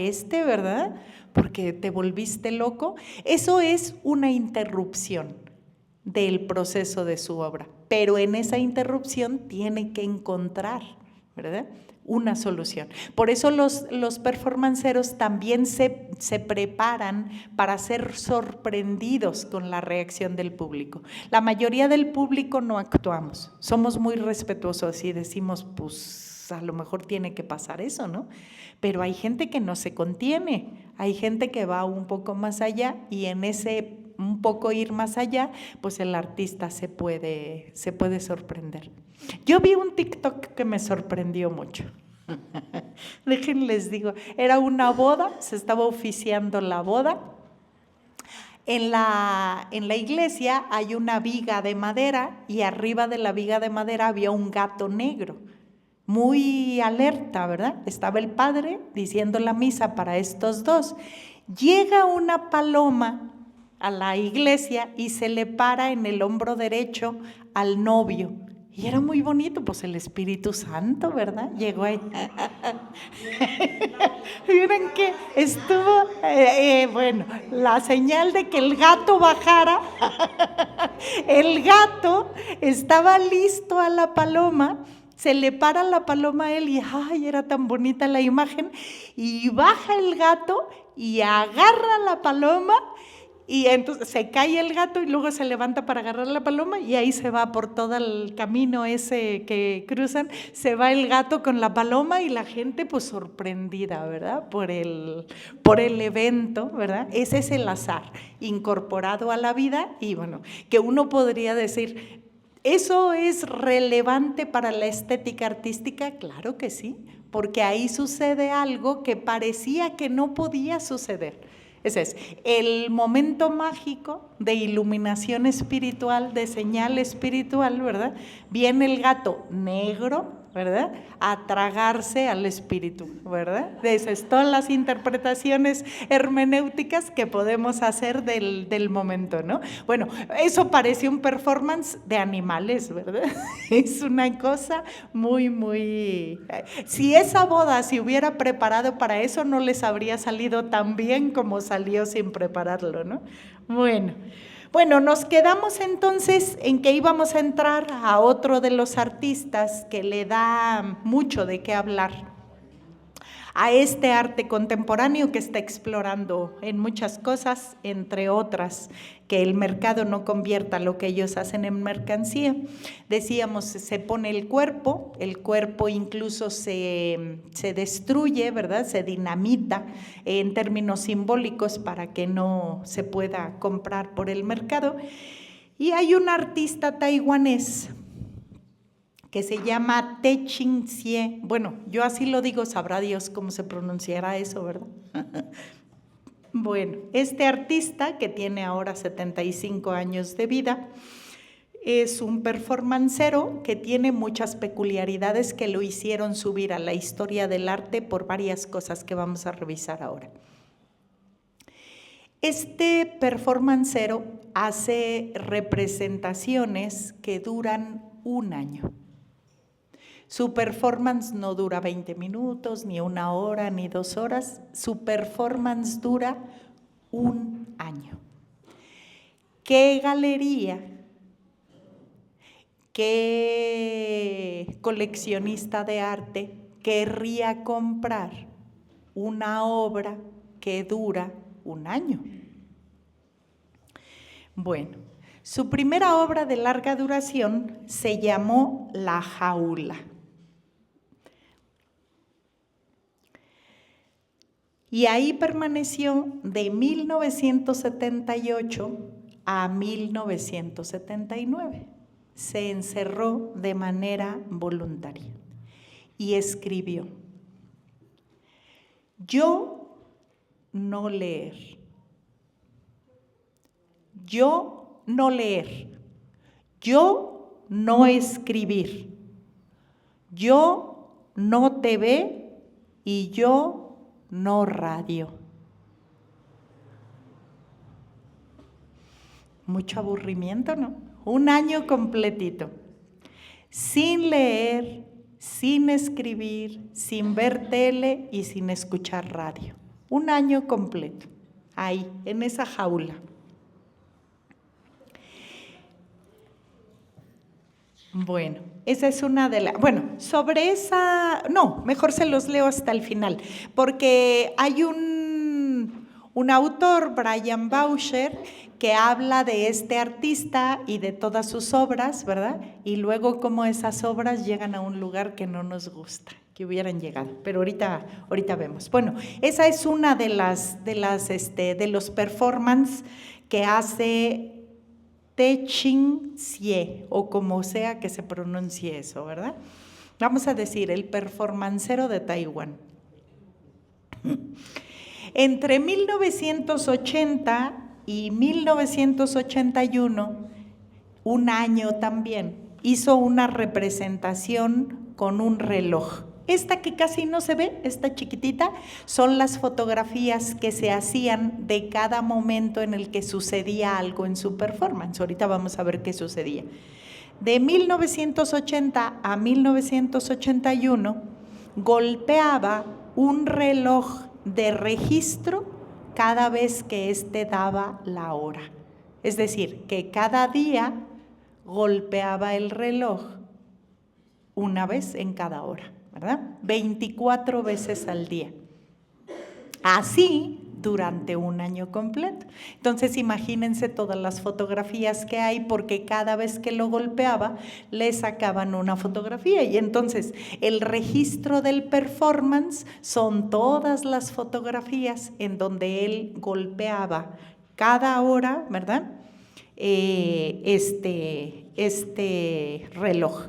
¿verdad? Porque te volviste loco. Eso es una interrupción del proceso de su obra, pero en esa interrupción tiene que encontrar, ¿verdad?, una solución. Por eso los performanceros también se preparan para ser sorprendidos con la reacción del público. La mayoría del público no actuamos, somos muy respetuosos y decimos, pues a lo mejor tiene que pasar eso, ¿no? Pero hay gente que no se contiene, hay gente que va un poco más allá y en ese un poco ir más allá, pues el artista se puede sorprender. Yo vi un TikTok que me sorprendió mucho. Déjenles digo, era una boda, se estaba oficiando la boda. En la iglesia hay una viga de madera y arriba de la viga de madera había un gato negro, muy alerta, ¿verdad? Estaba el padre diciendo la misa para estos dos. Llega una paloma a la iglesia y se le para en el hombro derecho al novio. Y era muy bonito, pues el Espíritu Santo, ¿verdad? Llegó ahí. Miren que estuvo, bueno, la señal de que el gato bajara. El gato estaba listo a la paloma, se le para la paloma a él y ¡ay! Era tan bonita la imagen. Y baja el gato y agarra la paloma y entonces se cae el gato y luego se levanta para agarrar la paloma y ahí se va por todo el camino ese que cruzan, se va el gato con la paloma y la gente pues sorprendida, ¿verdad? Por el evento, ¿verdad? Ese es el azar incorporado a la vida y bueno, que uno podría decir, ¿eso es relevante para la estética artística? Claro que sí, porque ahí sucede algo que parecía que no podía suceder. Ese es el momento mágico de iluminación espiritual, de señal espiritual, ¿verdad? Viene el gato negro, ¿verdad? A tragarse al espíritu, ¿verdad? Esas todas las interpretaciones hermenéuticas que podemos hacer del momento, ¿no? Bueno, eso parece un performance de animales, ¿verdad? Es una cosa muy... Si esa boda se hubiera preparado para eso, no les habría salido tan bien como salió sin prepararlo, ¿no? Bueno, nos quedamos entonces en que íbamos a entrar a otro de los artistas que le da mucho de qué hablar a este arte contemporáneo que está explorando en muchas cosas, entre otras, que el mercado no convierta lo que ellos hacen en mercancía. Decíamos, se pone el cuerpo incluso se destruye, ¿verdad? Se dinamita en términos simbólicos para que no se pueda comprar por el mercado. Y hay un artista taiwanés que se llama Te-Ching Hsieh. Bueno, yo así lo digo, sabrá Dios cómo se pronunciará eso, ¿verdad? Bueno, este artista, que tiene ahora 75 años de vida, es un performancero que tiene muchas peculiaridades que lo hicieron subir a la historia del arte por varias cosas que vamos a revisar ahora. Este performancero hace representaciones que duran un año. Su performance no dura 20 minutos, ni 1 hora, ni 2 horas. Su performance dura un año. ¿Qué galería, qué coleccionista de arte querría comprar una obra que dura un año? Bueno, su primera obra de larga duración se llamó La Jaula. Y ahí permaneció de 1978 a 1979. Se encerró de manera voluntaria y escribió: yo no leer, yo no leer, yo no escribir, yo no TV y yo no radio. Mucho aburrimiento, ¿no? Un año completito, sin leer, sin escribir, sin ver tele y sin escuchar radio. Un año completo, ahí, en esa jaula. Bueno, esa es una de las... Bueno, sobre esa... No, mejor se los leo hasta el final, porque hay un autor, Brian Boucher, que habla de este artista y de todas sus obras, ¿verdad? Y luego cómo esas obras llegan a un lugar que no nos gusta, que hubieran llegado, pero ahorita vemos. Bueno, esa es una de los performances que hace Te-Ching Hsieh, o como sea que se pronuncie eso, ¿verdad? Vamos a decir, el performancero de Taiwán. Entre 1980 y 1981, un año también, hizo una representación con un reloj. Esta que casi no se ve, esta chiquitita, son las fotografías que se hacían de cada momento en el que sucedía algo en su performance. Ahorita vamos a ver qué sucedía. De 1980 a 1981, golpeaba un reloj de registro cada vez que éste daba la hora. Es decir, que cada día golpeaba el reloj una vez en cada hora, ¿verdad? 24 veces al día. Así durante un año completo. Entonces imagínense todas las fotografías que hay, porque cada vez que lo golpeaba le sacaban una fotografía, y entonces el registro del performance son todas las fotografías en donde él golpeaba cada hora, ¿verdad? Este reloj.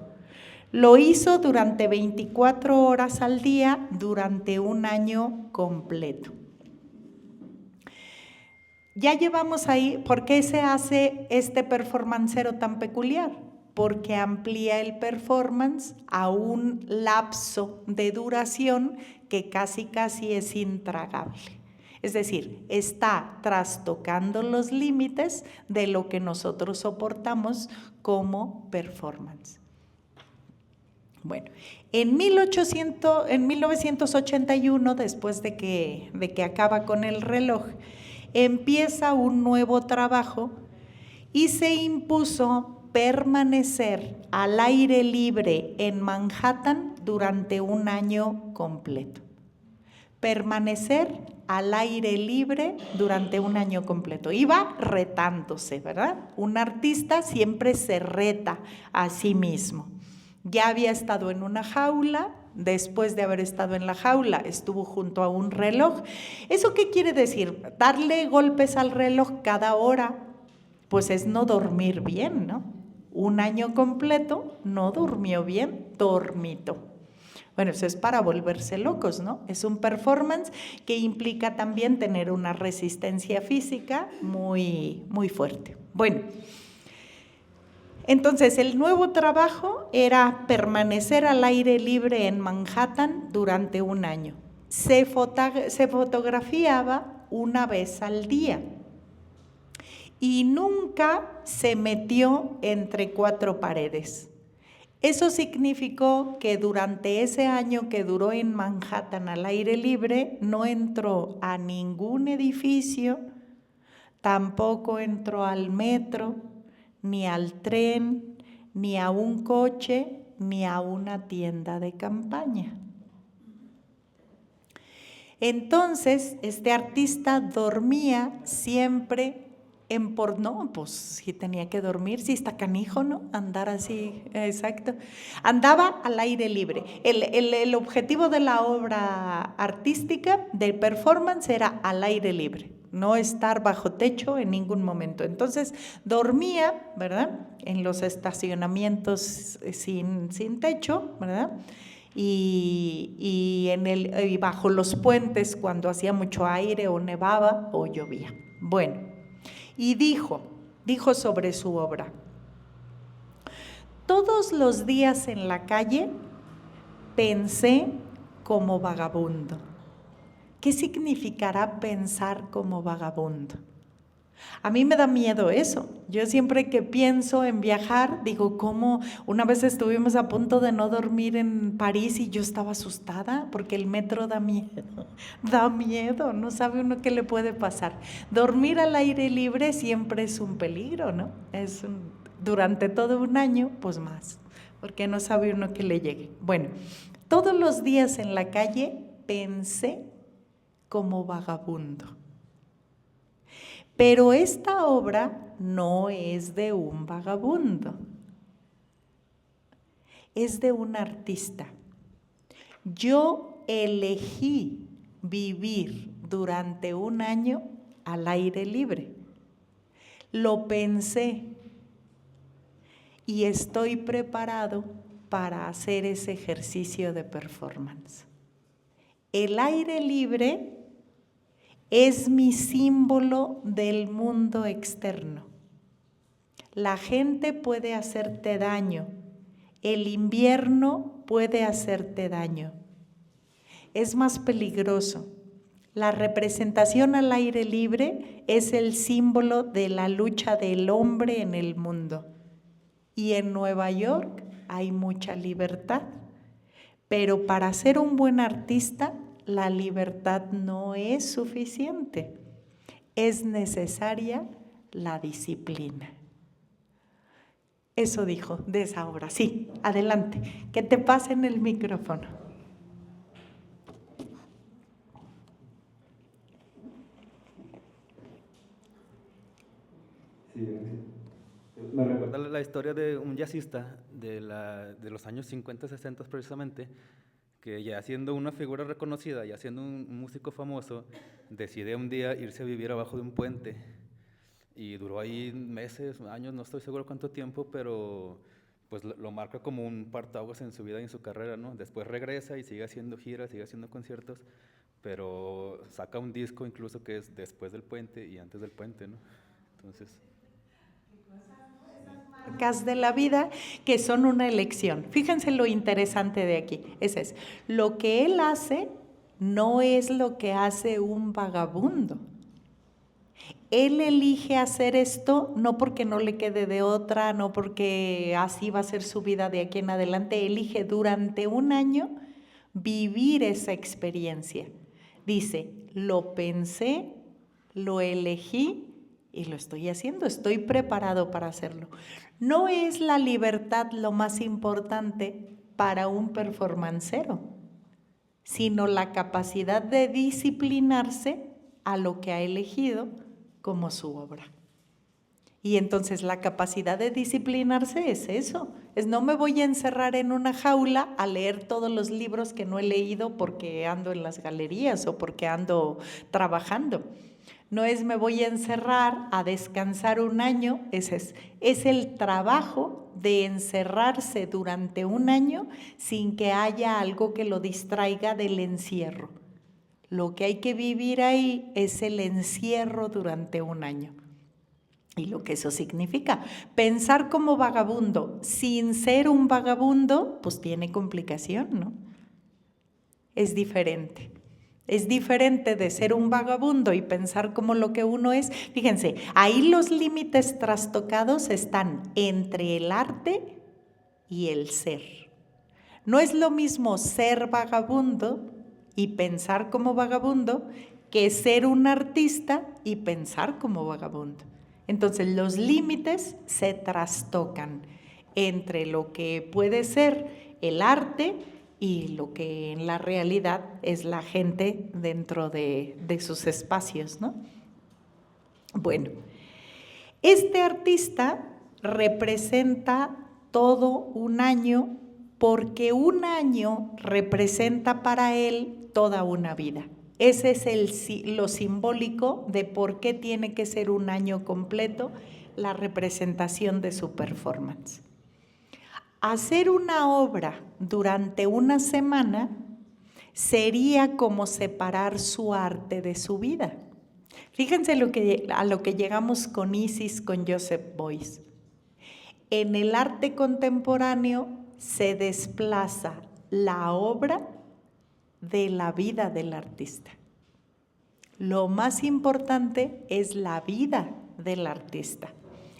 Lo hizo durante 24 horas al día durante un año completo. Ya llevamos ahí, ¿por qué se hace este performancero tan peculiar? Porque amplía el performance a un lapso de duración que casi es intragable. Es decir, está trastocando los límites de lo que nosotros soportamos como performance. Bueno, en 1981, después de que acaba con el reloj, empieza un nuevo trabajo y se impuso permanecer al aire libre en Manhattan durante un año completo. Permanecer al aire libre durante un año completo. Iba retándose, ¿verdad? Un artista siempre se reta a sí mismo. Ya había estado en una jaula. Después de haber estado en la jaula, estuvo junto a un reloj. ¿Eso qué quiere decir? Darle golpes al reloj cada hora, pues es no dormir bien, ¿no? Un año completo no durmió bien, dormito. Bueno, eso es para volverse locos, ¿no? Es un performance que implica también tener una resistencia física muy, muy fuerte. Bueno, entonces, el nuevo trabajo era permanecer al aire libre en Manhattan durante un año. Se fotografiaba una vez al día y nunca se metió entre cuatro paredes. Eso significó que durante ese año que duró en Manhattan al aire libre, no entró a ningún edificio, tampoco entró al metro, ni al tren, ni a un coche, ni a una tienda de campaña. Entonces, este artista dormía siempre no, pues sí tenía que dormir, sí está canijo, ¿no? Andar así, exacto. Andaba al aire libre. El objetivo de la obra artística, del performance, era al aire libre, no estar bajo techo en ningún momento. Entonces dormía, ¿verdad?, en los estacionamientos sin techo, ¿verdad?, y bajo los puentes cuando hacía mucho aire o nevaba o llovía. Bueno, y dijo sobre su obra: todos los días en la calle pensé como vagabundo. ¿Qué significará pensar como vagabundo? A mí me da miedo eso. Yo siempre que pienso en viajar, digo, ¿cómo? Una vez estuvimos a punto de no dormir en París y yo estaba asustada porque el metro da miedo, no sabe uno qué le puede pasar. Dormir al aire libre siempre es un peligro, ¿no? Durante todo un año, pues más, porque no sabe uno qué le llegue. Bueno, todos los días en la calle pensé como vagabundo. Pero esta obra no es de un vagabundo, es de un artista. Yo elegí vivir durante un año al aire libre. Lo pensé y estoy preparado para hacer ese ejercicio de performance. El aire libre es mi símbolo del mundo externo. La gente puede hacerte daño, el invierno puede hacerte daño. Es más peligroso. La representación al aire libre es el símbolo de la lucha del hombre en el mundo. Y en Nueva York hay mucha libertad, pero para ser un buen artista, la libertad no es suficiente, es necesaria la disciplina. Eso dijo de esa obra. Sí, adelante, que te pasen el micrófono. Sí, me recuerda la historia de un jazzista de los años 50, 60 precisamente, que ya siendo una figura reconocida, ya siendo un músico famoso, decide un día irse a vivir abajo de un puente. Y duró ahí meses, años, no estoy seguro cuánto tiempo, pero pues lo marca como un parteaguas en su vida y en su carrera, ¿no? Después regresa y sigue haciendo giras, sigue haciendo conciertos, pero saca un disco incluso que es después del puente y antes del puente, ¿no? Entonces... marcas de la vida que son una elección. Fíjense lo interesante de aquí. Ese es, lo que él hace no es lo que hace un vagabundo. Él elige hacer esto no porque no le quede de otra, no porque así va a ser su vida de aquí en adelante. Elige durante un año vivir esa experiencia. Dice, lo pensé, lo elegí y lo estoy haciendo, estoy preparado para hacerlo. No es la libertad lo más importante para un performancero, sino la capacidad de disciplinarse a lo que ha elegido como su obra. Y entonces la capacidad de disciplinarse es eso, es no me voy a encerrar en una jaula a leer todos los libros que no he leído porque ando en las galerías o porque ando trabajando. No es me voy a encerrar a descansar un año, es el trabajo de encerrarse durante un año sin que haya algo que lo distraiga del encierro. Lo que hay que vivir ahí es el encierro durante un año. Y lo que eso significa, pensar como vagabundo sin ser un vagabundo, pues tiene complicación, ¿no? Es diferente. Es diferente de ser un vagabundo y pensar como lo que uno es. Fíjense, ahí los límites trastocados están entre el arte y el ser. No es lo mismo ser vagabundo y pensar como vagabundo que ser un artista y pensar como vagabundo. Entonces los límites se trastocan entre lo que puede ser el arte y lo que en la realidad es la gente dentro de sus espacios, ¿no? Bueno, este artista representa todo un año porque un año representa para él toda una vida. Ese es lo simbólico de por qué tiene que ser un año completo la representación de su performance. Hacer una obra durante una semana sería como separar su arte de su vida. Fíjense a lo que llegamos con Isis, con Joseph Beuys. En el arte contemporáneo se desplaza la obra de la vida del artista. Lo más importante es la vida del artista.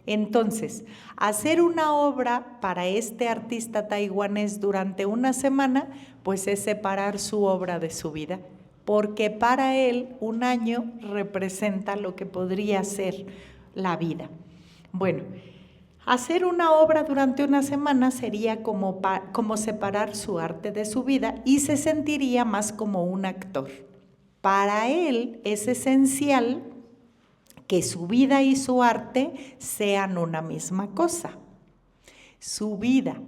Entonces, hacer una obra para este artista taiwanés durante una semana, pues es separar su obra de su vida, porque para él un año representa lo que podría ser la vida. Bueno, hacer una obra durante una semana sería como separar su arte de su vida y se sentiría más como un actor. Para él es esencial que su vida y su arte sean una misma cosa. Su vida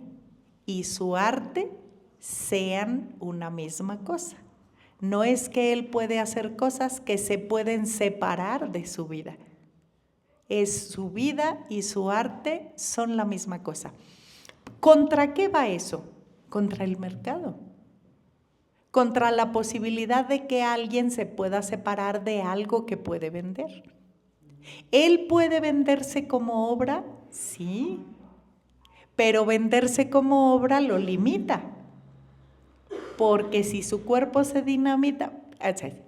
y su arte sean una misma cosa. No es que él puede hacer cosas que se pueden separar de su vida. Es su vida y su arte son la misma cosa. ¿Contra qué va eso? Contra el mercado. Contra la posibilidad de que alguien se pueda separar de algo que puede vender. ¿Él puede venderse como obra? Sí, pero venderse como obra lo limita, porque si su cuerpo se dinamita,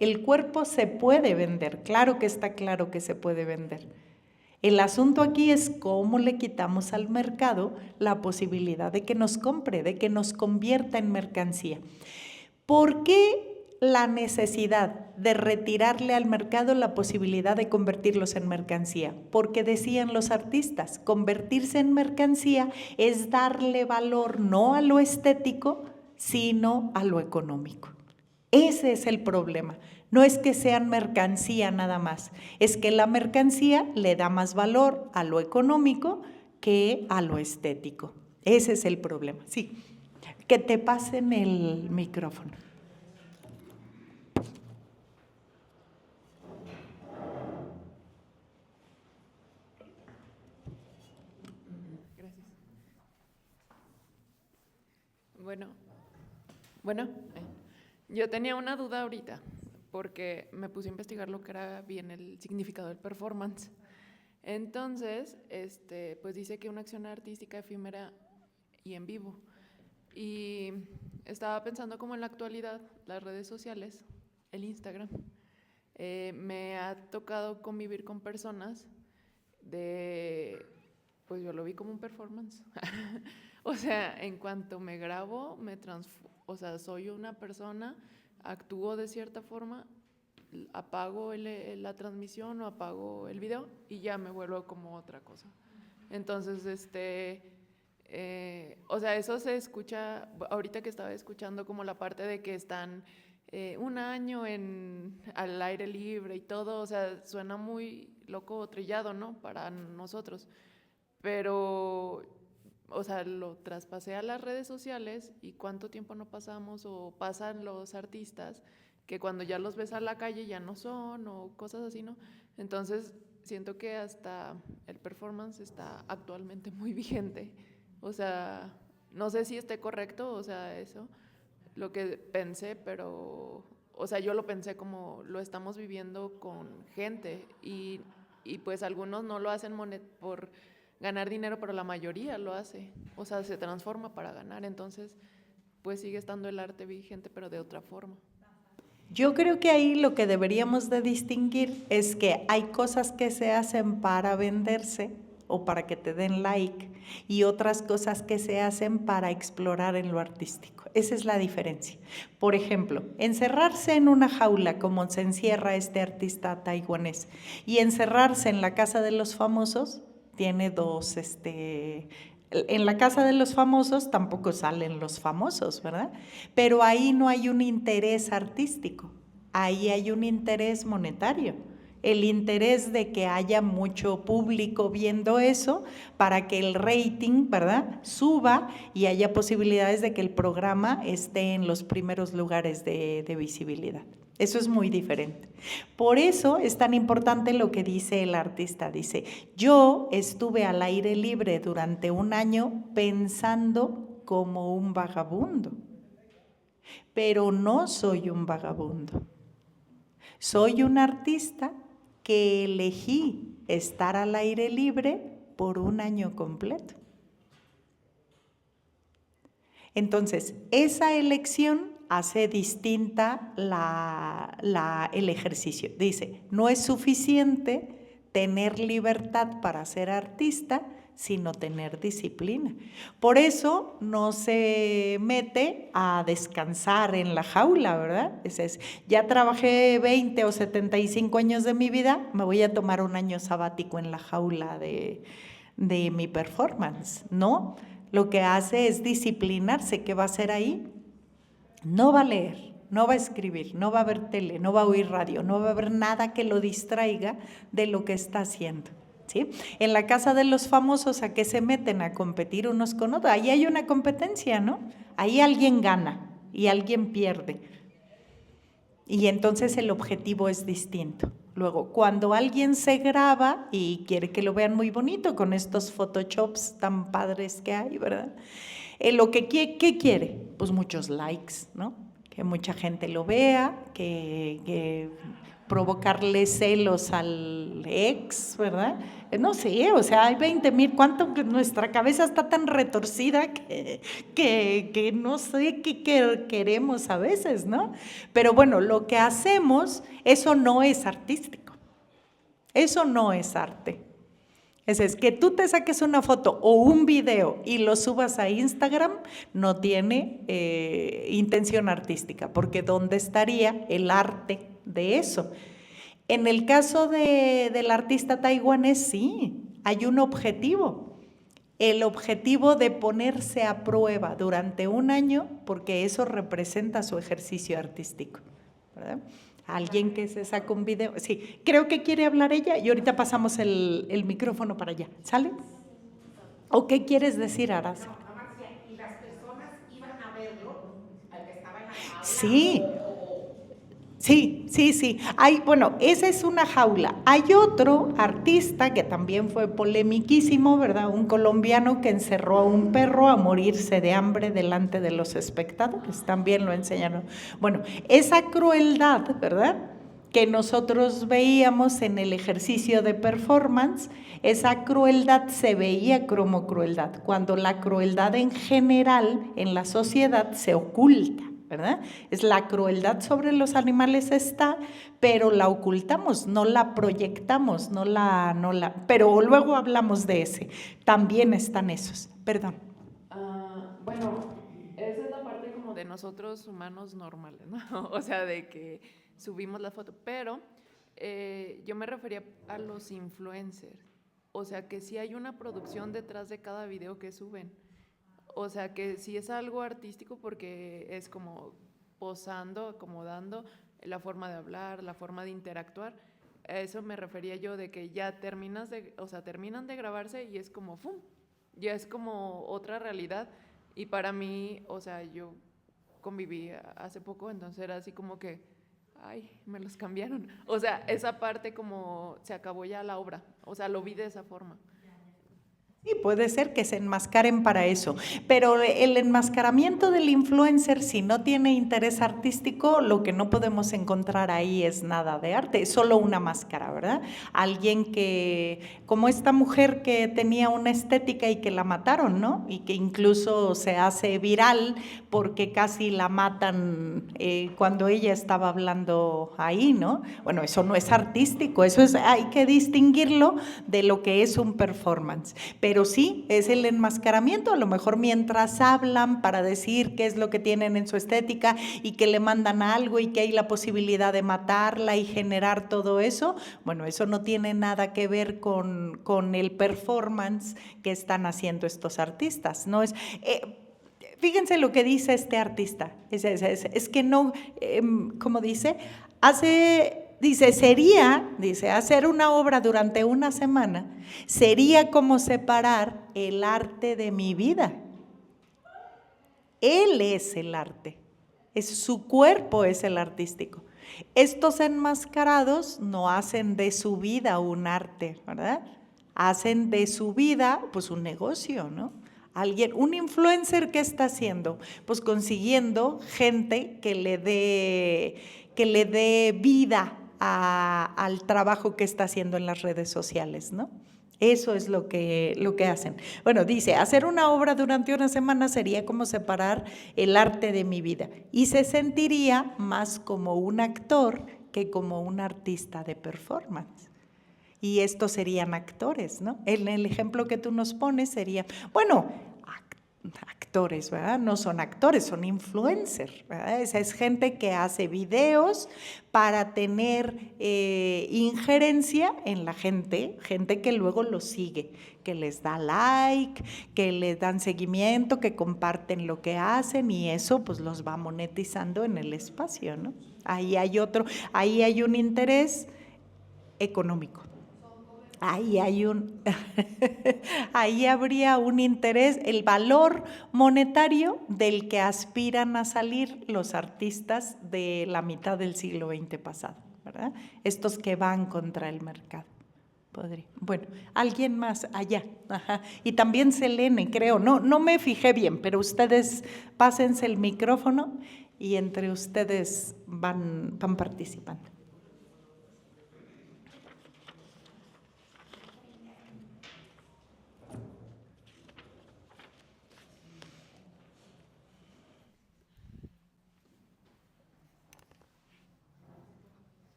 el cuerpo se puede vender, claro que está claro que se puede vender. El asunto aquí es cómo le quitamos al mercado la posibilidad de que nos compre, de que nos convierta en mercancía. ¿Por qué la necesidad de retirarle al mercado la posibilidad de convertirlos en mercancía? Porque decían los artistas, convertirse en mercancía es darle valor no a lo estético, sino a lo económico. Ese es el problema. No es que sean mercancía nada más, es que la mercancía le da más valor a lo económico que a lo estético. Ese es el problema. Sí, que te pasen el micrófono. Bueno, yo tenía una duda ahorita, porque me puse a investigar lo que era bien el significado del performance. Entonces, pues dice que una acción artística efímera y en vivo. Y estaba pensando como en la actualidad, las redes sociales, el Instagram, me ha tocado convivir con personas pues yo lo vi como un performance. O sea, en cuanto me grabo, o sea, soy una persona, actúo de cierta forma, apago la transmisión o apago el video y ya me vuelvo como otra cosa. Entonces, o sea, eso se escucha, ahorita que estaba escuchando como la parte de que están un año al aire libre y todo, o sea, suena muy loco o trillado, ¿no? Para nosotros. Pero, o sea, lo traspasé a las redes sociales y cuánto tiempo no pasamos o pasan los artistas que cuando ya los ves a la calle ya no son o cosas así, ¿no? Entonces, siento que hasta el performance está actualmente muy vigente. O sea, no sé si esté correcto, o sea, eso, lo que pensé, pero, o sea, yo lo pensé como lo estamos viviendo con gente y pues algunos no lo hacen por ganar dinero, pero la mayoría lo hace, o sea, se transforma para ganar, entonces pues sigue estando el arte vigente, pero de otra forma. Yo creo que ahí lo que deberíamos de distinguir es que hay cosas que se hacen para venderse o para que te den like y otras cosas que se hacen para explorar en lo artístico. Esa es la diferencia. Por ejemplo, encerrarse en una jaula como se encierra este artista taiwanés y encerrarse en la casa de los famosos tiene dos, en la casa de los famosos tampoco salen los famosos, ¿verdad? Pero ahí no hay un interés artístico, ahí hay un interés monetario. El interés de que haya mucho público viendo eso para que el rating, ¿verdad?, suba y haya posibilidades de que el programa esté en los primeros lugares de visibilidad. Eso es muy diferente. Por eso es tan importante lo que dice el artista. Dice, yo estuve al aire libre durante un año pensando como un vagabundo, pero no soy un vagabundo. Soy un artista que elegí estar al aire libre por un año completo. Entonces, esa elección hace distinta el ejercicio. Dice, no es suficiente tener libertad para ser artista, sino tener disciplina. Por eso no se mete a descansar en la jaula, ¿verdad? Ya trabajé 20 o 75 años de mi vida, me voy a tomar un año sabático en la jaula de mi performance, ¿no? Lo que hace es disciplinarse. ¿Qué va a hacer ahí? No va a leer, no va a escribir, no va a ver tele, no va a oír radio, no va a ver nada que lo distraiga de lo que está haciendo. ¿Sí? En la casa de los famosos, ¿a qué se meten? A competir unos con otros. Ahí hay una competencia, ¿no? Ahí alguien gana y alguien pierde. Y entonces el objetivo es distinto. Luego, cuando alguien se graba y quiere que lo vean muy bonito con estos photoshops tan padres que hay, ¿verdad? ¿Qué quiere? Pues muchos likes, ¿no? Que mucha gente lo vea, que provocarle celos al ex, ¿verdad? No sé, o sea, hay 20,000, ¿cuánto? Nuestra cabeza está tan retorcida que no sé qué queremos a veces, ¿no? Pero bueno, lo que hacemos, eso no es artístico, eso no es arte. Es que tú te saques una foto o un video y lo subas a Instagram, no tiene intención artística, porque ¿dónde estaría el arte de eso? En el caso del artista taiwanés, sí, hay un objetivo. El objetivo de ponerse a prueba durante un año, porque eso representa su ejercicio artístico, ¿verdad? Alguien que se saca un video. Sí, creo que quiere hablar ella y ahorita pasamos el micrófono para allá. ¿Sale? ¿O qué quieres decir, Araceli? ¿Y las personas iban a verlo, al que estaba en la jaula? Sí. Sí. Bueno, esa es una jaula. Hay otro artista que también fue polemiquísimo, ¿verdad? Un colombiano que encerró a un perro a morirse de hambre delante de los espectadores. También lo enseñaron. Bueno, esa crueldad, ¿verdad?, que nosotros veíamos en el ejercicio de performance, esa crueldad se veía como crueldad, cuando la crueldad en general en la sociedad se oculta, ¿verdad? Es la crueldad sobre los animales está, pero la ocultamos, no la proyectamos, pero luego hablamos de ese. También están esos, perdón. Bueno, esa es la parte como de nosotros humanos normales, ¿no? O sea, de que subimos la foto, pero yo me refería a los influencers. O sea, que sí hay una producción detrás de cada video que suben. O sea, que sí es algo artístico porque es como posando, acomodando la forma de hablar, la forma de interactuar. A eso me refería yo, de que ya terminan de grabarse y es como ¡fum! Ya es como otra realidad. Y para mí, o sea, yo conviví hace poco, entonces era así como que, ay, me los cambiaron. O sea, esa parte como se acabó ya la obra. O sea, lo vi de esa forma. Sí, puede ser que se enmascaren para eso, pero el enmascaramiento del influencer, si no tiene interés artístico, lo que no podemos encontrar ahí es nada de arte, es solo una máscara, ¿verdad? Alguien que, como esta mujer que tenía una estética y que la mataron, ¿no? Y que incluso se hace viral porque casi la matan cuando ella estaba hablando ahí, ¿no? Bueno, eso no es artístico, hay que distinguirlo de lo que es un performance. Pero sí, es el enmascaramiento, a lo mejor mientras hablan para decir qué es lo que tienen en su estética y que le mandan algo y que hay la posibilidad de matarla y generar todo eso, bueno, eso no tiene nada que ver con el performance que están haciendo estos artistas, ¿no? Fíjense lo que dice este artista, es que no, como dice, hacer una obra durante una semana sería como separar el arte de mi vida. Él es el arte, su cuerpo es el artístico. Estos enmascarados no hacen de su vida un arte, ¿verdad? Hacen de su vida pues un negocio, ¿no? Un influencer, ¿qué está haciendo? Pues consiguiendo gente que le dé vida al trabajo que está haciendo en las redes sociales, ¿no? Eso es lo que hacen. Bueno, dice, hacer una obra durante una semana sería como separar el arte de mi vida y se sentiría más como un actor que como un artista de performance. Y estos serían actores, ¿no? En el ejemplo que tú nos pones sería, bueno, actores, ¿verdad? No son actores, son influencers, ¿verdad? Esa es gente que hace videos para tener injerencia en la gente que luego los sigue, que les da like, que les dan seguimiento, que comparten lo que hacen y eso pues los va monetizando en el espacio, ¿no? Ahí hay un interés económico. Ahí habría un interés, el valor monetario del que aspiran a salir los artistas de la mitad del siglo XX pasado, ¿verdad? Estos que van contra el mercado. Bueno, alguien más allá. Ajá. Y también Selene, creo, no me fijé bien, pero ustedes pásense el micrófono y entre ustedes van participando.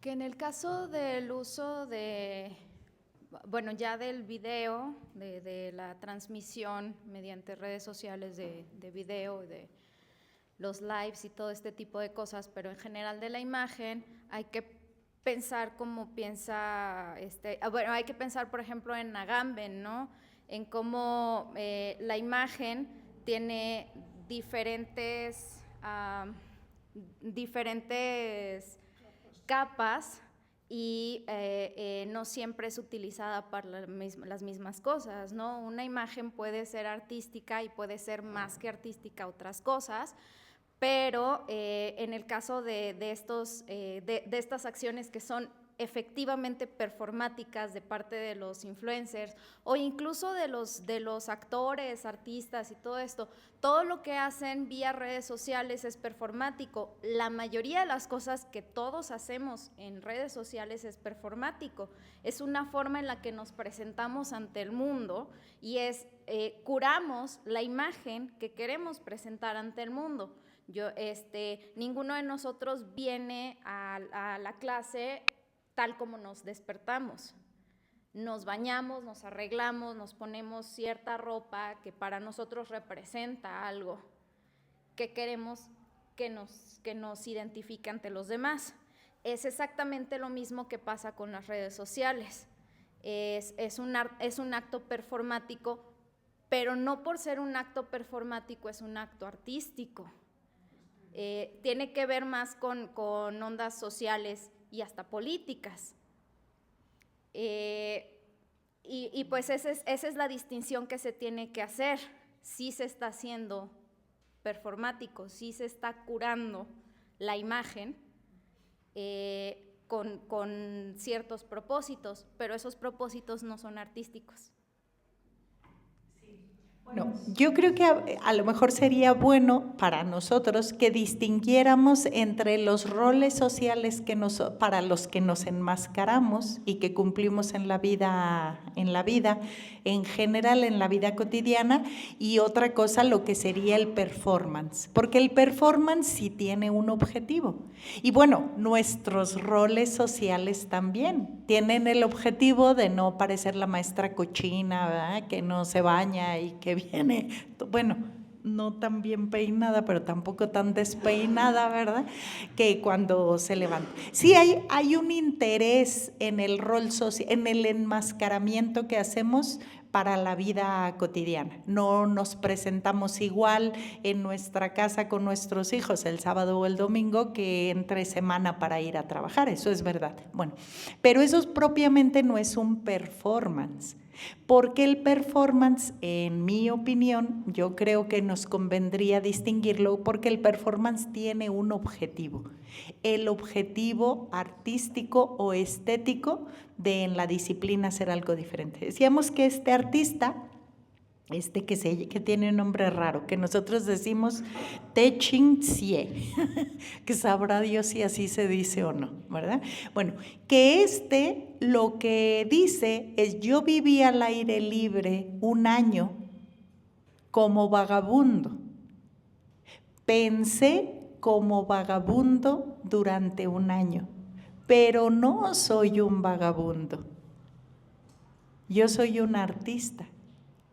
Que en el caso del uso ya del video, de la transmisión mediante redes sociales de video, de los lives y todo este tipo de cosas, pero en general de la imagen, hay que pensar como piensa, hay que pensar, por ejemplo, en Agamben, ¿no? En cómo la imagen tiene diferentes capas y no siempre es utilizada para las mismas cosas, ¿no? Una imagen puede ser artística y puede ser más que artística otras cosas, pero en el caso de estas acciones que son efectivamente performáticas de parte de los influencers o incluso de los actores, artistas y todo esto, todo lo que hacen vía redes sociales es performático. La mayoría de las cosas que todos hacemos en redes sociales es performático. Es una forma en la que nos presentamos ante el mundo y curamos la imagen que queremos presentar ante el mundo. Ninguno de nosotros viene a la clase tal como nos despertamos. Nos bañamos, nos arreglamos, nos ponemos cierta ropa que para nosotros representa algo que queremos que nos identifique ante los demás. Es exactamente lo mismo que pasa con las redes sociales. Es un acto performático, pero no por ser un acto performático es un acto artístico. Tiene que ver más con ondas sociales y hasta políticas. Y pues esa es la distinción que se tiene que hacer. Sí se está haciendo performático, sí se está curando la imagen con ciertos propósitos, pero esos propósitos no son artísticos. Bueno, yo creo que a lo mejor sería bueno para nosotros que distinguiéramos entre los roles sociales para los que nos enmascaramos y que cumplimos en la vida en general, en la vida cotidiana, y otra cosa, lo que sería el performance, porque el performance sí tiene un objetivo. Y bueno, nuestros roles sociales también tienen el objetivo de no parecer la maestra cochina, ¿verdad?, que no se baña y que viene, bueno, no tan bien peinada, pero tampoco tan despeinada, ¿verdad?, que cuando se levanta. Sí hay un interés en el rol social, en el enmascaramiento que hacemos para la vida cotidiana. No nos presentamos igual en nuestra casa con nuestros hijos el sábado o el domingo que entre semana para ir a trabajar, eso es verdad. Bueno, pero eso propiamente no es un performance. Porque el performance, en mi opinión, yo creo que nos convendría distinguirlo porque el performance tiene un objetivo. El objetivo artístico o estético de en la disciplina hacer algo diferente. Decíamos que este artista, que tiene un nombre raro, que nosotros decimos Te Ching Tsie, que sabrá Dios si así se dice o no, ¿verdad? Bueno, que lo que dice es: yo viví al aire libre un año como vagabundo, pensé como vagabundo durante un año, pero no soy un vagabundo, yo soy un artista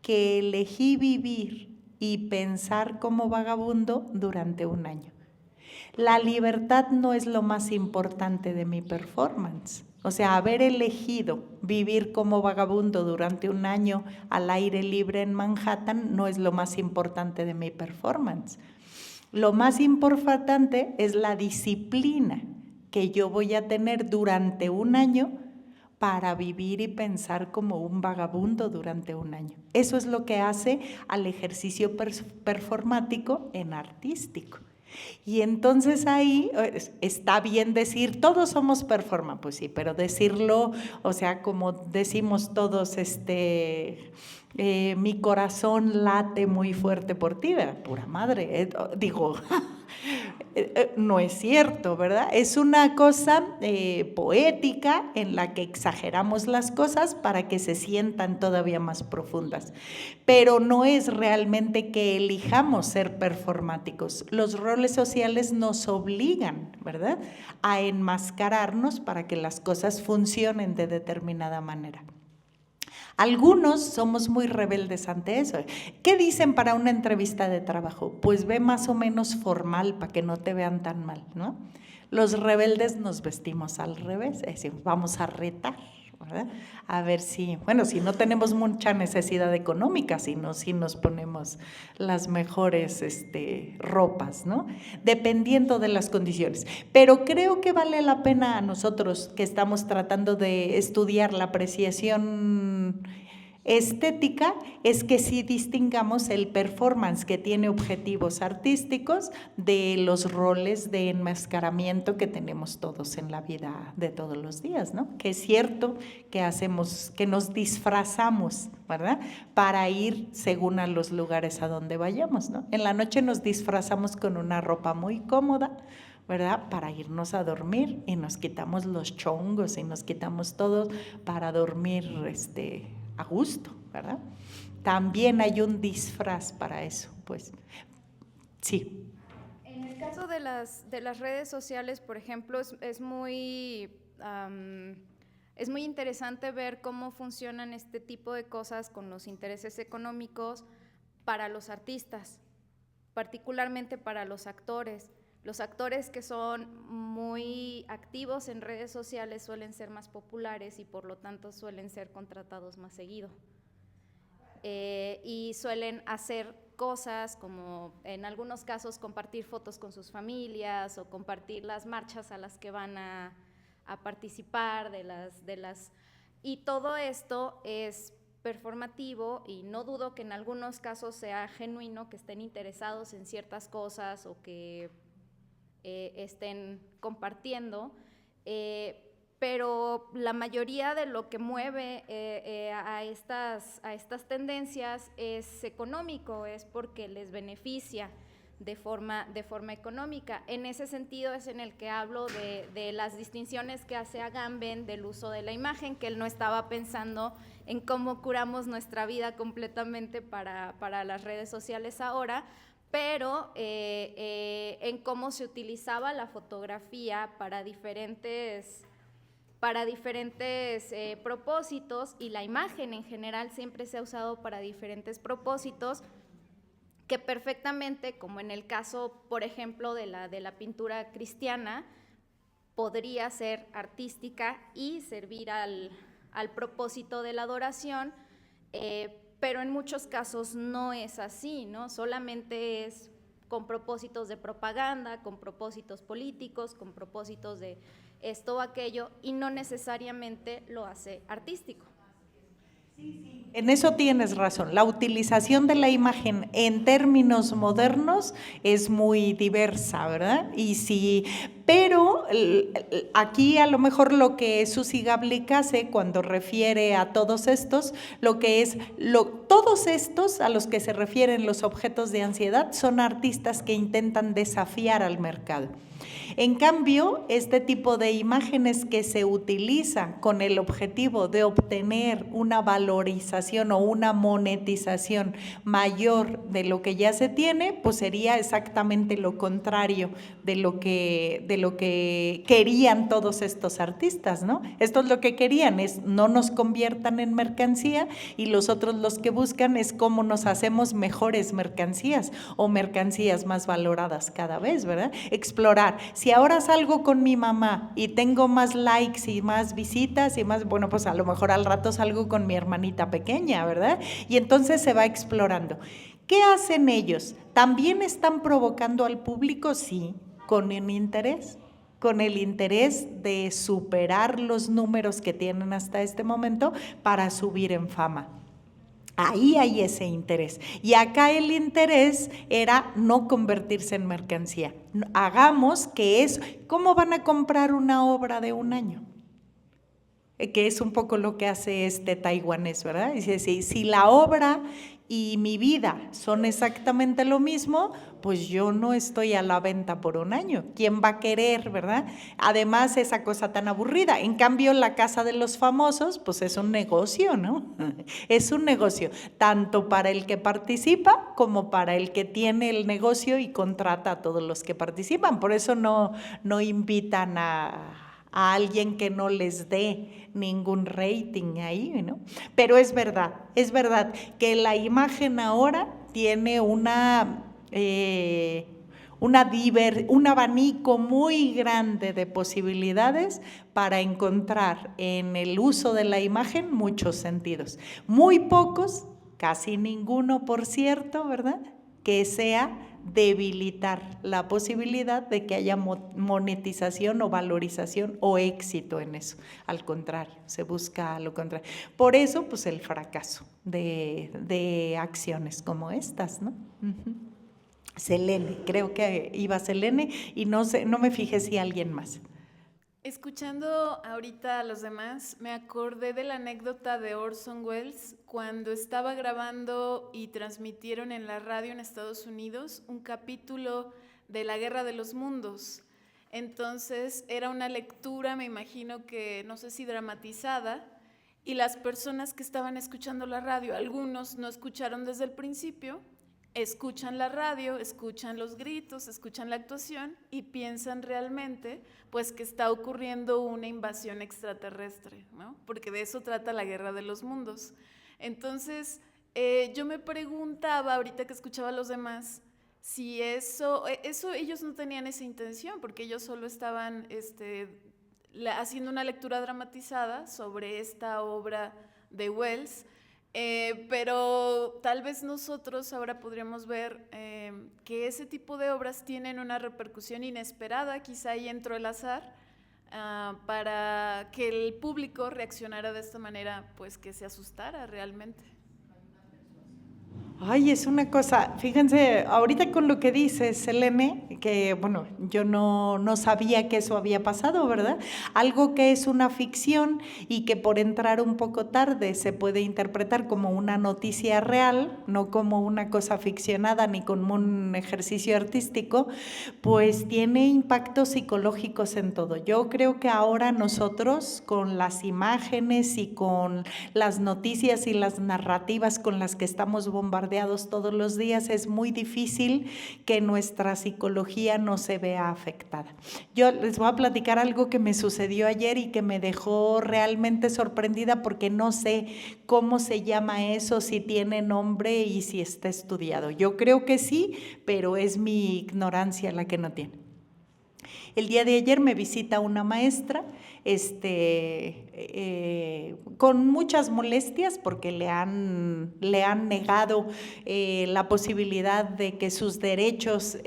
que elegí vivir y pensar como vagabundo durante un año. La libertad no es lo más importante de mi performance. O sea, haber elegido vivir como vagabundo durante un año al aire libre en Manhattan no es lo más importante de mi performance. Lo más importante es la disciplina que yo voy a tener durante un año para vivir y pensar como un vagabundo durante un año. Eso es lo que hace al ejercicio performático en artístico. Y entonces ahí está bien decir, todos somos performance, pues sí, pero decirlo, o sea, como decimos todos, mi corazón late muy fuerte por ti, ¿verdad? Pura madre, no es cierto, ¿verdad? Es una cosa poética en la que exageramos las cosas para que se sientan todavía más profundas, pero no es realmente que elijamos ser performáticos. Los roles sociales nos obligan, ¿verdad?, a enmascararnos para que las cosas funcionen de determinada manera. Algunos somos muy rebeldes ante eso. ¿Qué dicen para una entrevista de trabajo? Pues ve más o menos formal para que no te vean tan mal, ¿no? Los rebeldes nos vestimos al revés, decimos, vamos a retar, ¿verdad? A ver si, bueno, si no tenemos mucha necesidad económica, sino si nos ponemos las mejores ropas, ¿no? Dependiendo de las condiciones. Pero creo que vale la pena a nosotros que estamos tratando de estudiar la apreciación estética, es que sí distingamos el performance que tiene objetivos artísticos de los roles de enmascaramiento que tenemos todos en la vida de todos los días, ¿no? Que es cierto que hacemos, que nos disfrazamos, ¿verdad? Para ir según a los lugares a donde vayamos, ¿no? En la noche nos disfrazamos con una ropa muy cómoda, ¿verdad? Para irnos a dormir y nos quitamos los chongos y nos quitamos todo para dormir a gusto, ¿verdad? También hay un disfraz para eso, pues. Sí. En el caso de las redes sociales, por ejemplo, es muy interesante ver cómo funcionan este tipo de cosas con los intereses económicos para los artistas, particularmente para los actores. Los actores que son muy activos en redes sociales suelen ser más populares y por lo tanto suelen ser contratados más seguido. Y suelen hacer cosas como en algunos casos compartir fotos con sus familias o compartir las marchas a las que van a participar y todo esto es performativo y no dudo que en algunos casos sea genuino, que estén interesados en ciertas cosas o que estén compartiendo, pero la mayoría de lo que mueve a estas tendencias es económico, es porque les beneficia de forma económica. En ese sentido es en el que hablo de las distinciones que hace Agamben del uso de la imagen, que él no estaba pensando en cómo curamos nuestra vida completamente para las redes sociales ahora, pero en cómo se utilizaba la fotografía para diferentes propósitos, y la imagen en general siempre se ha usado para diferentes propósitos que perfectamente, como en el caso, por ejemplo, de la pintura cristiana, podría ser artística y servir al propósito de la adoración, pero en muchos casos no es así, ¿no? Solamente es con propósitos de propaganda, con propósitos políticos, con propósitos de esto o aquello, y no necesariamente lo hace artístico. En eso tienes razón. La utilización de la imagen en términos modernos es muy diversa, ¿verdad? Pero aquí a lo mejor lo que Susi Gablik hace cuando refiere a todos estos, todos estos a los que se refieren los objetos de ansiedad son artistas que intentan desafiar al mercado. En cambio, este tipo de imágenes que se utilizan con el objetivo de obtener una valorización o una monetización mayor de lo que ya se tiene, pues sería exactamente lo contrario de lo que querían todos estos artistas, ¿no? Esto es lo que querían, es no nos conviertan en mercancía, y los otros los que buscan es cómo nos hacemos mejores mercancías o mercancías más valoradas cada vez, ¿verdad? Explorar. Si ahora salgo con mi mamá y tengo más likes y más visitas y más, bueno, pues a lo mejor al rato salgo con mi hermanita pequeña, ¿verdad? Y entonces se va explorando. ¿Qué hacen ellos? ¿También están provocando al público? Sí, con el interés de superar los números que tienen hasta este momento para subir en fama. Ahí hay ese interés. Y acá el interés era no convertirse en mercancía. Hagamos que es, ¿cómo van a comprar una obra de un año? Que es un poco lo que hace este taiwanés, ¿verdad? Dice, si la obra y mi vida son exactamente lo mismo, pues yo no estoy a la venta por un año. ¿Quién va a querer, verdad? Además, esa cosa tan aburrida. En cambio, la casa de los famosos, pues es un negocio, ¿no? Es un negocio, tanto para el que participa como para el que tiene el negocio y contrata a todos los que participan. Por eso no invitan a alguien que no les dé ningún rating ahí, ¿no? Pero es verdad que la imagen ahora tiene un abanico muy grande de posibilidades para encontrar en el uso de la imagen muchos sentidos. Muy pocos, casi ninguno, por cierto, ¿verdad?, que sea debilitar la posibilidad de que haya monetización o valorización o éxito en eso. Al contrario, se busca lo contrario. Por eso, pues, el fracaso de acciones como estas, ¿no? Selene, creo que iba Selene y no sé, no me fijé si alguien más. Escuchando ahorita a los demás, me acordé de la anécdota de Orson Welles cuando estaba grabando y transmitieron en la radio en Estados Unidos un capítulo de La Guerra de los Mundos. Entonces era una lectura, me imagino que no sé si dramatizada, y las personas que estaban escuchando la radio, algunos no escucharon desde el principio, escuchan la radio, escuchan los gritos, escuchan la actuación y piensan realmente pues que está ocurriendo una invasión extraterrestre, ¿no? Porque de eso trata La Guerra de los Mundos. Entonces, yo me preguntaba, ahorita que escuchaba a los demás, si eso ellos no tenían esa intención, porque ellos solo estaban haciendo una lectura dramatizada sobre esta obra de Wells. Pero tal vez nosotros ahora podríamos ver que ese tipo de obras tienen una repercusión inesperada, quizá ahí entró el azar, para que el público reaccionara de esta manera, pues que se asustara realmente. Ay, es una cosa, fíjense, ahorita con lo que dices, Selene, que bueno, yo no sabía que eso había pasado, ¿verdad? Algo que es una ficción y que por entrar un poco tarde se puede interpretar como una noticia real, no como una cosa ficcionada ni como un ejercicio artístico, pues tiene impactos psicológicos en todo. Yo creo que ahora nosotros, con las imágenes y con las noticias y las narrativas con las que estamos bombardeados todos los días, es muy difícil que nuestra psicología no se vea afectada. Yo les voy a platicar algo que me sucedió ayer y que me dejó realmente sorprendida porque no sé cómo se llama eso, si tiene nombre y si está estudiado. Yo creo que sí, pero es mi ignorancia la que no tiene. El día de ayer me visita una maestra con muchas molestias porque le han negado la posibilidad de que sus derechos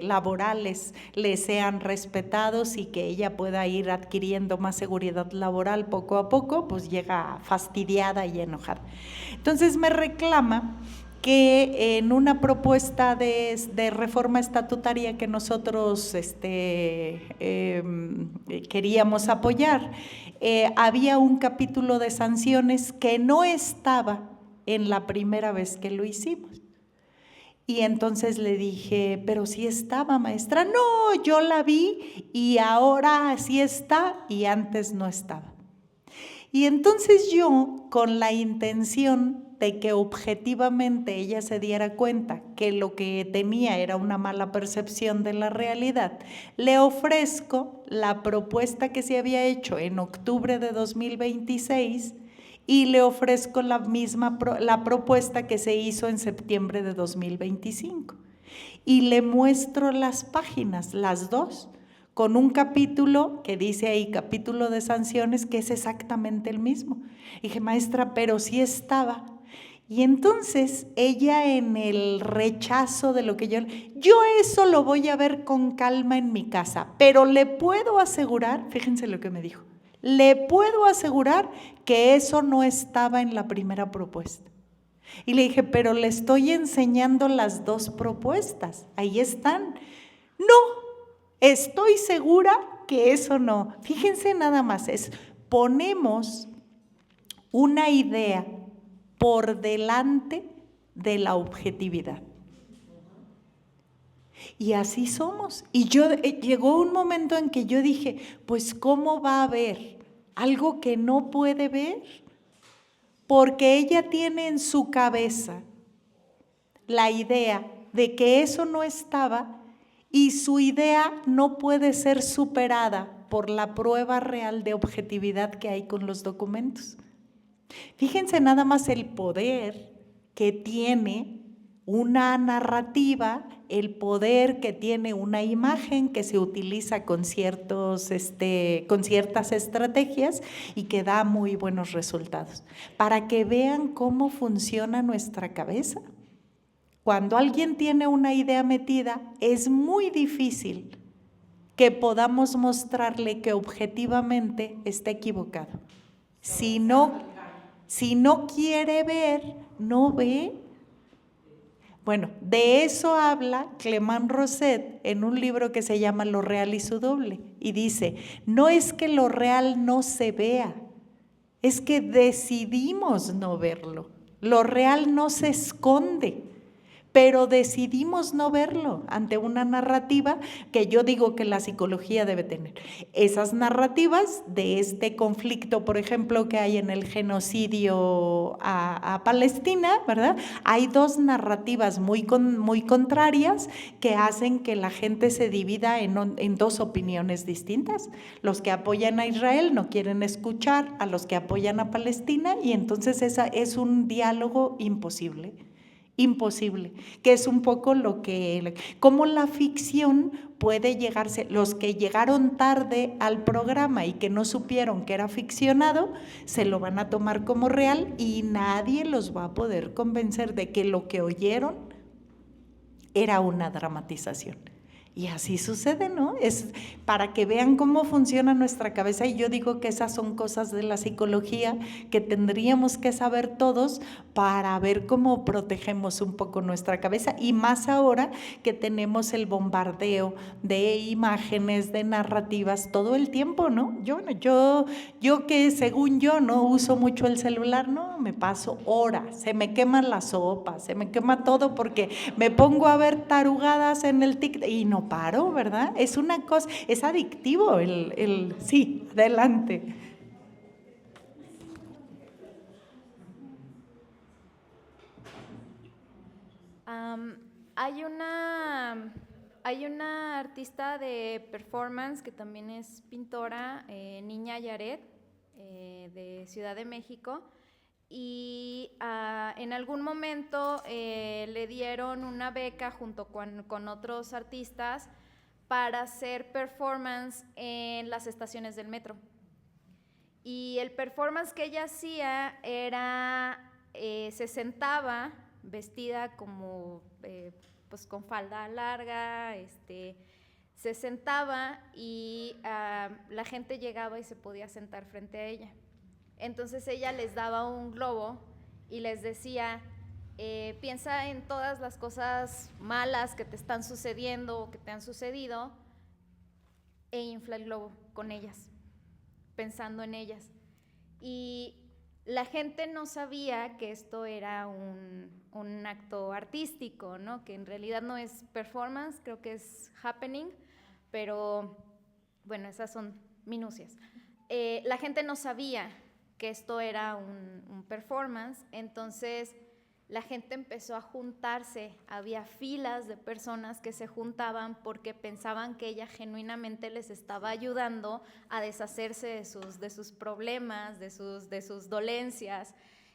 laborales le sean respetados y que ella pueda ir adquiriendo más seguridad laboral poco a poco, pues llega fastidiada y enojada. Entonces me reclama que en una propuesta de reforma estatutaria que nosotros queríamos apoyar, había un capítulo de sanciones que no estaba en la primera vez que lo hicimos. Y entonces le dije, pero sí estaba, maestra. No, yo la vi y ahora sí está y antes no estaba. Y entonces yo, con la intención de que objetivamente ella se diera cuenta que lo que tenía era una mala percepción de la realidad, le ofrezco la propuesta que se había hecho en octubre de 2026 y le ofrezco la propuesta que se hizo en septiembre de 2025. Y le muestro las páginas, las dos, con un capítulo que dice ahí, capítulo de sanciones, que es exactamente el mismo. Y dije, maestra, pero sí estaba. Y entonces ella, en el rechazo de lo que yo eso lo voy a ver con calma en mi casa, pero le puedo asegurar, fíjense lo que me dijo, le puedo asegurar que eso no estaba en la primera propuesta. Y le dije, pero le estoy enseñando las dos propuestas, ahí están. No, estoy segura que eso no. Fíjense nada más, ponemos una idea por delante de la objetividad. Y así somos. Y llegó un momento en que yo dije, pues ¿cómo va a haber algo que no puede ver? Porque ella tiene en su cabeza la idea de que eso no estaba y su idea no puede ser superada por la prueba real de objetividad que hay con los documentos. Fíjense nada más el poder que tiene una narrativa, el poder que tiene una imagen que se utiliza con ciertas estrategias y que da muy buenos resultados, para que vean cómo funciona nuestra cabeza. Cuando alguien tiene una idea metida, es muy difícil que podamos mostrarle que objetivamente está equivocado. Si no quiere ver, no ve. Bueno, de eso habla Clément Rosset en un libro que se llama Lo real y su doble, y dice, no es que lo real no se vea, es que decidimos no verlo. Lo real no se esconde, pero decidimos no verlo ante una narrativa que yo digo que la psicología debe tener. Esas narrativas de este conflicto, por ejemplo, que hay en el genocidio a Palestina, ¿verdad? Hay dos narrativas muy contrarias que hacen que la gente se divida en dos opiniones distintas. Los que apoyan a Israel no quieren escuchar a los que apoyan a Palestina, y entonces esa es un diálogo imposible, que es un poco cómo la ficción puede llegarse. Los que llegaron tarde al programa y que no supieron que era ficcionado, se lo van a tomar como real y nadie los va a poder convencer de que lo que oyeron era una dramatización. Y así sucede, ¿no? Es para que vean cómo funciona nuestra cabeza, y yo digo que esas son cosas de la psicología que tendríamos que saber todos para ver cómo protegemos un poco nuestra cabeza, y más ahora que tenemos el bombardeo de imágenes, de narrativas todo el tiempo, ¿no? Yo que según yo no uso mucho el celular, no, me paso horas, se me queman las sopas, se me quema todo porque me pongo a ver tarugadas en el TikTok y no paro, ¿verdad? Es una cosa, es adictivo sí, adelante. Hay una artista de performance que también es pintora, Niña Yaret, de Ciudad de México, y en algún momento le dieron una beca junto con otros artistas para hacer performance en las estaciones del metro. Y el performance que ella hacía era, se sentaba vestida como, pues con falda larga, se sentaba y la gente llegaba y se podía sentar frente a ella. Entonces ella les daba un globo y les decía, piensa en todas las cosas malas que te están sucediendo o que te han sucedido, e infla el globo con ellas, pensando en ellas. Y la gente no sabía que esto era un acto artístico, ¿no? Que en realidad no es performance, creo que es happening, pero bueno, esas son minucias. La gente no sabía que esto era un performance, entonces la gente empezó a juntarse, había filas de personas que se juntaban porque pensaban que ella genuinamente les estaba ayudando a deshacerse de sus problemas, de sus dolencias,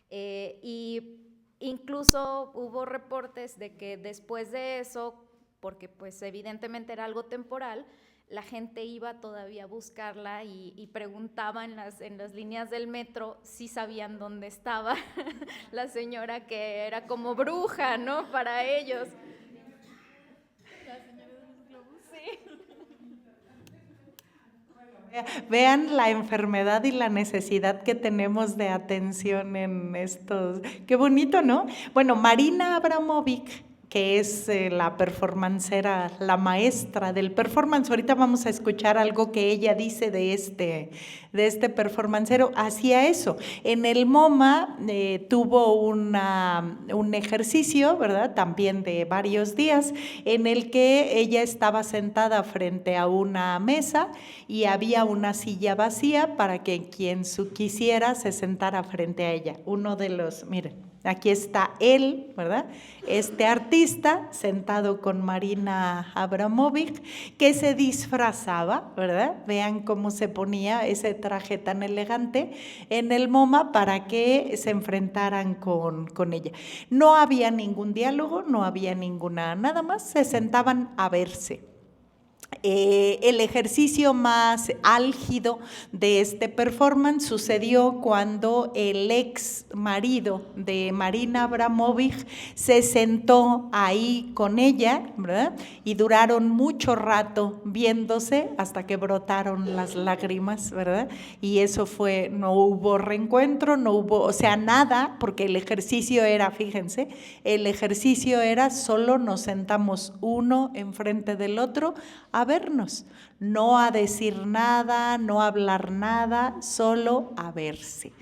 y incluso hubo reportes de que después de eso, porque pues evidentemente era algo temporal, la gente iba todavía a buscarla y preguntaba en las líneas del metro si sabían dónde estaba la señora, que era como bruja, ¿no? Para ellos. La señora de los globos. Sí. Vean la enfermedad y la necesidad que tenemos de atención en estos. Qué bonito, ¿no? Bueno, Marina Abramovic, que es la performancera, la maestra del performance. Ahorita vamos a escuchar algo que ella dice de este performancero. Hacía eso. En el MoMA tuvo un ejercicio, ¿verdad? También de varios días, en el que ella estaba sentada frente a una mesa y había una silla vacía para que quien quisiera se sentara frente a ella. Uno de los, miren. Aquí está él, ¿verdad? Este artista sentado con Marina Abramovic, que se disfrazaba, ¿verdad? Vean cómo se ponía ese traje tan elegante en el MoMA para que se enfrentaran con ella. No había ningún diálogo, no había nada más, se sentaban a verse. El ejercicio más álgido de este performance sucedió cuando el ex marido de Marina Abramovic se sentó ahí con ella, ¿verdad? Y duraron mucho rato viéndose hasta que brotaron las lágrimas, ¿verdad? Y eso fue, no hubo reencuentro, no hubo, o sea, nada, porque el ejercicio era, fíjense, el ejercicio era solo nos sentamos uno enfrente del otro a vernos, no a decir nada, no a hablar nada, solo a verse.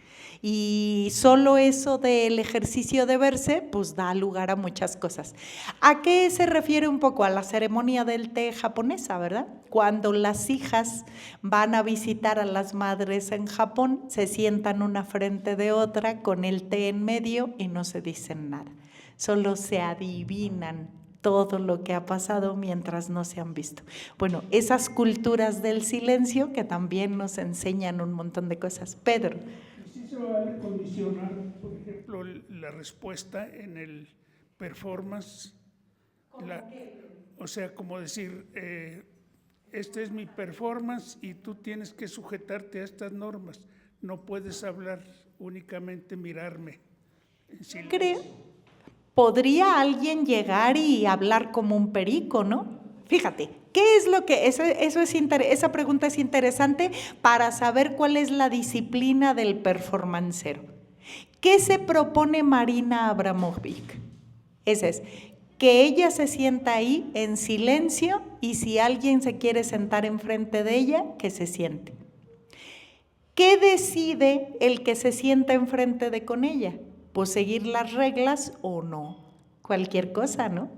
Y solo eso del ejercicio de verse, pues da lugar a muchas cosas. ¿A qué se refiere un poco? A la ceremonia del té japonesa, ¿verdad? Cuando las hijas van a visitar a las madres en Japón, se sientan una frente de otra con el té en medio y no se dicen nada. Solo se adivinan todo lo que ha pasado mientras no se han visto. Bueno, esas culturas del silencio que también nos enseñan un montón de cosas. Pedro. ¿Y si se vale condicionar, por ejemplo, la respuesta en el performance? O sea, como decir, este es mi performance y tú tienes que sujetarte a estas normas. No puedes hablar, únicamente mirarme. Creo. ¿Podría alguien llegar y hablar como un perico, no? Fíjate, ¿qué es lo que, esa pregunta es interesante para saber cuál es la disciplina del performancero? ¿Qué se propone Marina Abramovic? Ese es, que ella se sienta ahí en silencio y si alguien se quiere sentar enfrente de ella, que se siente. ¿Qué decide el que se sienta enfrente de con ella? Pues seguir las reglas o no, cualquier cosa, ¿no?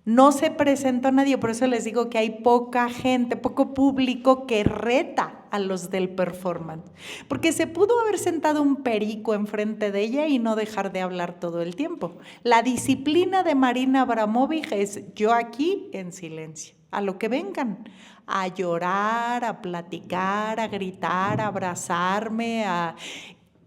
No se presentó nadie, por eso les digo que hay poca gente, poco público que reta a los del performance, porque se pudo haber sentado un perico enfrente de ella y no dejar de hablar todo el tiempo. La disciplina de Marina Abramovic es yo aquí en silencio, a lo que vengan, a llorar, a platicar, a gritar, a abrazarme,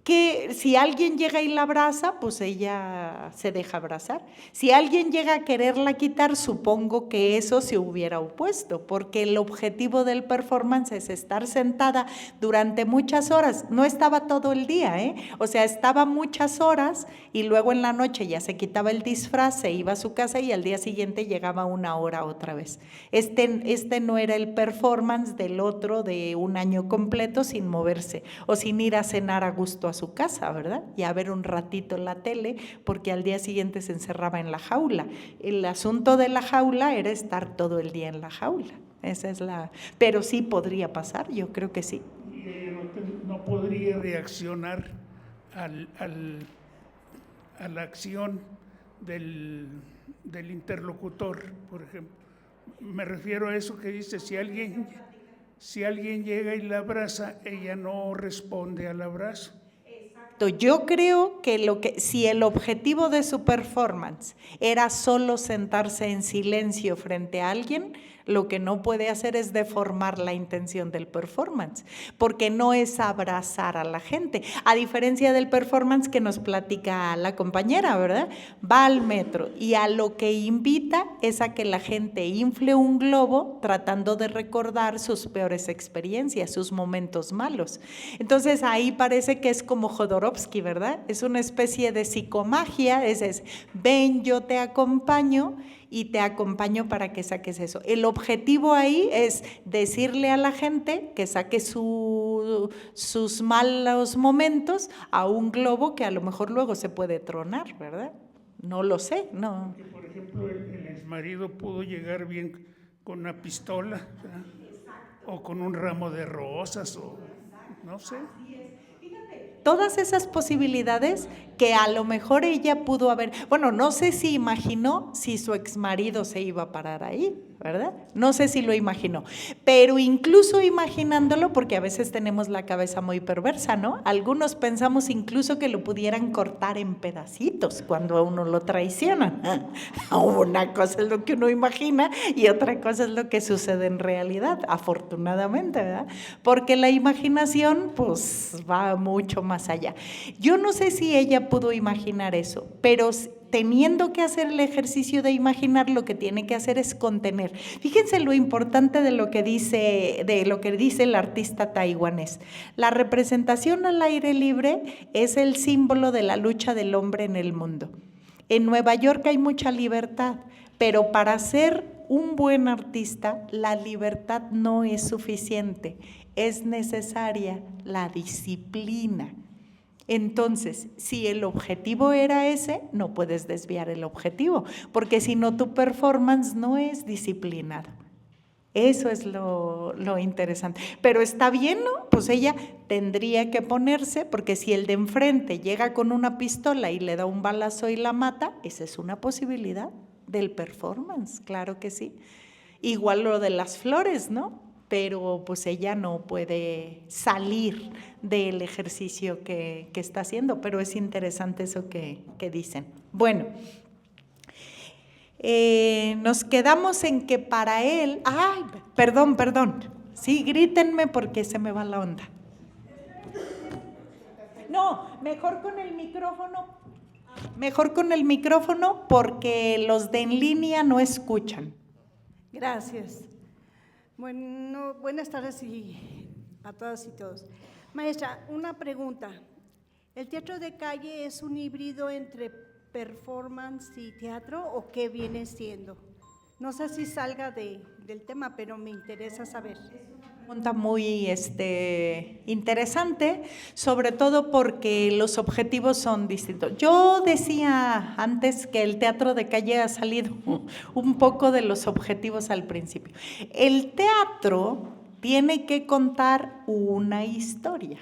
que si alguien llega y la abraza, pues ella se deja abrazar. Si alguien llega a quererla quitar, supongo que eso se hubiera opuesto, porque el objetivo del performance es estar sentada durante muchas horas. No estaba todo el día, o sea, estaba muchas horas y luego en la noche ya se quitaba el disfraz, se iba a su casa y al día siguiente llegaba 1 hora otra vez. Este no era el performance del otro de 1 año completo sin moverse o sin ir a cenar a gusto a su casa, ¿verdad? Y a ver un ratito la tele, porque al día siguiente se encerraba en la jaula. El asunto de la jaula era estar todo el día en la jaula. Esa es pero sí podría pasar, yo creo que sí. Y no podría reaccionar a la acción del interlocutor, por ejemplo. Me refiero a eso que dice, si alguien llega y la abraza, ella no responde al abrazo. Yo creo que si el objetivo de su performance era solo sentarse en silencio frente a alguien, lo que no puede hacer es deformar la intención del performance, porque no es abrazar a la gente, a diferencia del performance que nos platica la compañera, ¿verdad? Va al metro y a lo que invita es a que la gente infle un globo tratando de recordar sus peores experiencias, sus momentos malos. Entonces ahí parece que es como Jodorowsky, ¿verdad? Es una especie de psicomagia, es ven, yo te acompaño y te acompaño para que saques eso. El objetivo ahí es decirle a la gente que saque sus malos momentos a un globo que a lo mejor luego se puede tronar, ¿verdad? No lo sé, no. Porque, por ejemplo, el exmarido pudo llegar bien con una pistola, ¿verdad? O con un ramo de rosas, o no sé. Fíjate, todas esas posibilidades que a lo mejor ella pudo haber, bueno, no sé si imaginó si su exmarido se iba a parar ahí, ¿verdad? No sé si lo imaginó, pero incluso imaginándolo, porque a veces tenemos la cabeza muy perversa, ¿no? Algunos pensamos incluso que lo pudieran cortar en pedacitos cuando a uno lo traicionan. Una cosa es lo que uno imagina y otra cosa es lo que sucede en realidad, afortunadamente, ¿verdad? Porque la imaginación pues va mucho más allá. Yo no sé si ella pudo imaginar eso, pero teniendo que hacer el ejercicio de imaginar, lo que tiene que hacer es contener. Fíjense lo importante de lo que dice el artista taiwanés. La representación al aire libre es el símbolo de la lucha del hombre en el mundo. En Nueva York hay mucha libertad, pero para ser un buen artista, la libertad no es suficiente, es necesaria la disciplina. Entonces, si el objetivo era ese, no puedes desviar el objetivo, porque si no, tu performance no es disciplinado. Eso es lo interesante. Pero está bien, ¿no? Pues ella tendría que ponerse, porque si el de enfrente llega con una pistola y le da un balazo y la mata, esa es una posibilidad del performance, claro que sí. Igual lo de las flores, ¿no? Pero pues ella no puede salir del ejercicio que está haciendo, pero es interesante eso que dicen. Bueno, nos quedamos en que para él, perdón, sí, grítenme porque se me va la onda. No, mejor con el micrófono porque los de en línea no escuchan. Gracias. Bueno, buenas tardes a todas y todos. Maestra, una pregunta. ¿El teatro de calle es un híbrido entre performance y teatro o qué viene siendo? No sé si salga del tema, pero me interesa saber. Pregunta muy interesante, sobre todo porque los objetivos son distintos. Yo decía antes que el teatro de calle ha salido un poco de los objetivos al principio. El teatro tiene que contar una historia.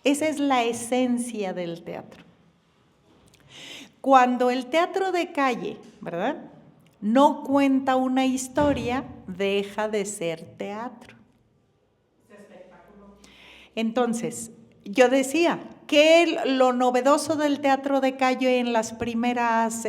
Esa es la esencia del teatro. Cuando el teatro de calle, ¿verdad?, no cuenta una historia, deja de ser teatro. Entonces, yo decía que lo novedoso del teatro de calle en las primeras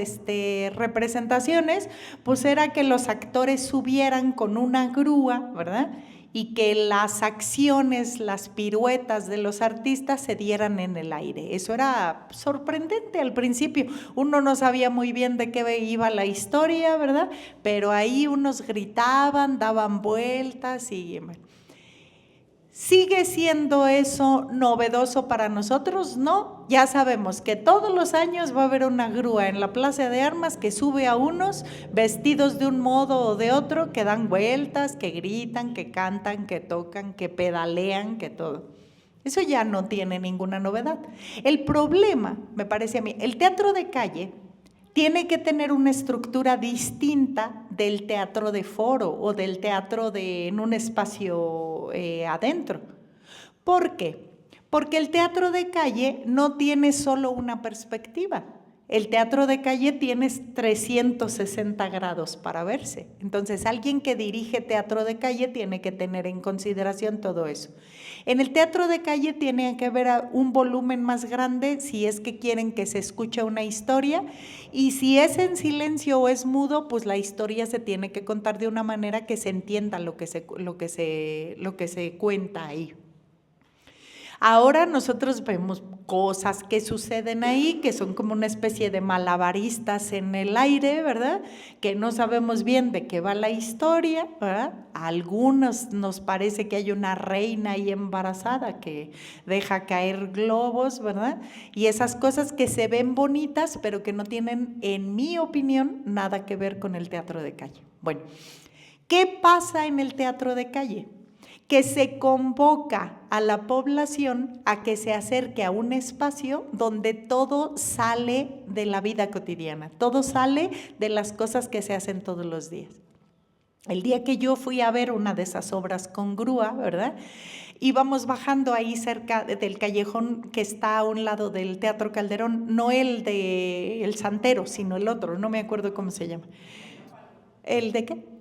representaciones, pues era que los actores subieran con una grúa, ¿verdad?, y que las acciones, las piruetas de los artistas se dieran en el aire. Eso era sorprendente al principio. Uno no sabía muy bien de qué iba la historia, ¿verdad? Pero ahí unos gritaban, daban vueltas y... ¿Sigue siendo eso novedoso para nosotros? No, ya sabemos que todos los años va a haber una grúa en la Plaza de Armas que sube a unos vestidos de un modo o de otro, que dan vueltas, que gritan, que cantan, que tocan, que pedalean, que todo. Eso ya no tiene ninguna novedad. El problema, me parece a mí, el teatro de calle tiene que tener una estructura distinta del teatro de foro o del teatro en un espacio adentro. ¿Por qué? Porque el teatro de calle no tiene solo una perspectiva. El teatro de calle tiene 360 grados para verse. Entonces, alguien que dirige teatro de calle tiene que tener en consideración todo eso. En el teatro de calle tiene que haber un volumen más grande si es que quieren que se escuche una historia, y si es en silencio o es mudo, pues la historia se tiene que contar de una manera que se entienda lo que se cuenta ahí. Ahora nosotros vemos cosas que suceden ahí, que son como una especie de malabaristas en el aire, ¿verdad?, que no sabemos bien de qué va la historia, ¿verdad? A algunos nos parece que hay una reina ahí embarazada que deja caer globos, ¿verdad? Y esas cosas que se ven bonitas, pero que no tienen, en mi opinión, nada que ver con el teatro de calle. Bueno, ¿qué pasa en el teatro de calle? Que se convoca a la población a que se acerque a un espacio donde todo sale de la vida cotidiana, todo sale de las cosas que se hacen todos los días. El día que yo fui a ver una de esas obras con grúa, ¿verdad? Íbamos bajando ahí cerca del callejón que está a un lado del Teatro Calderón, no el de El Santero, sino el otro, no me acuerdo cómo se llama. ¿El de qué?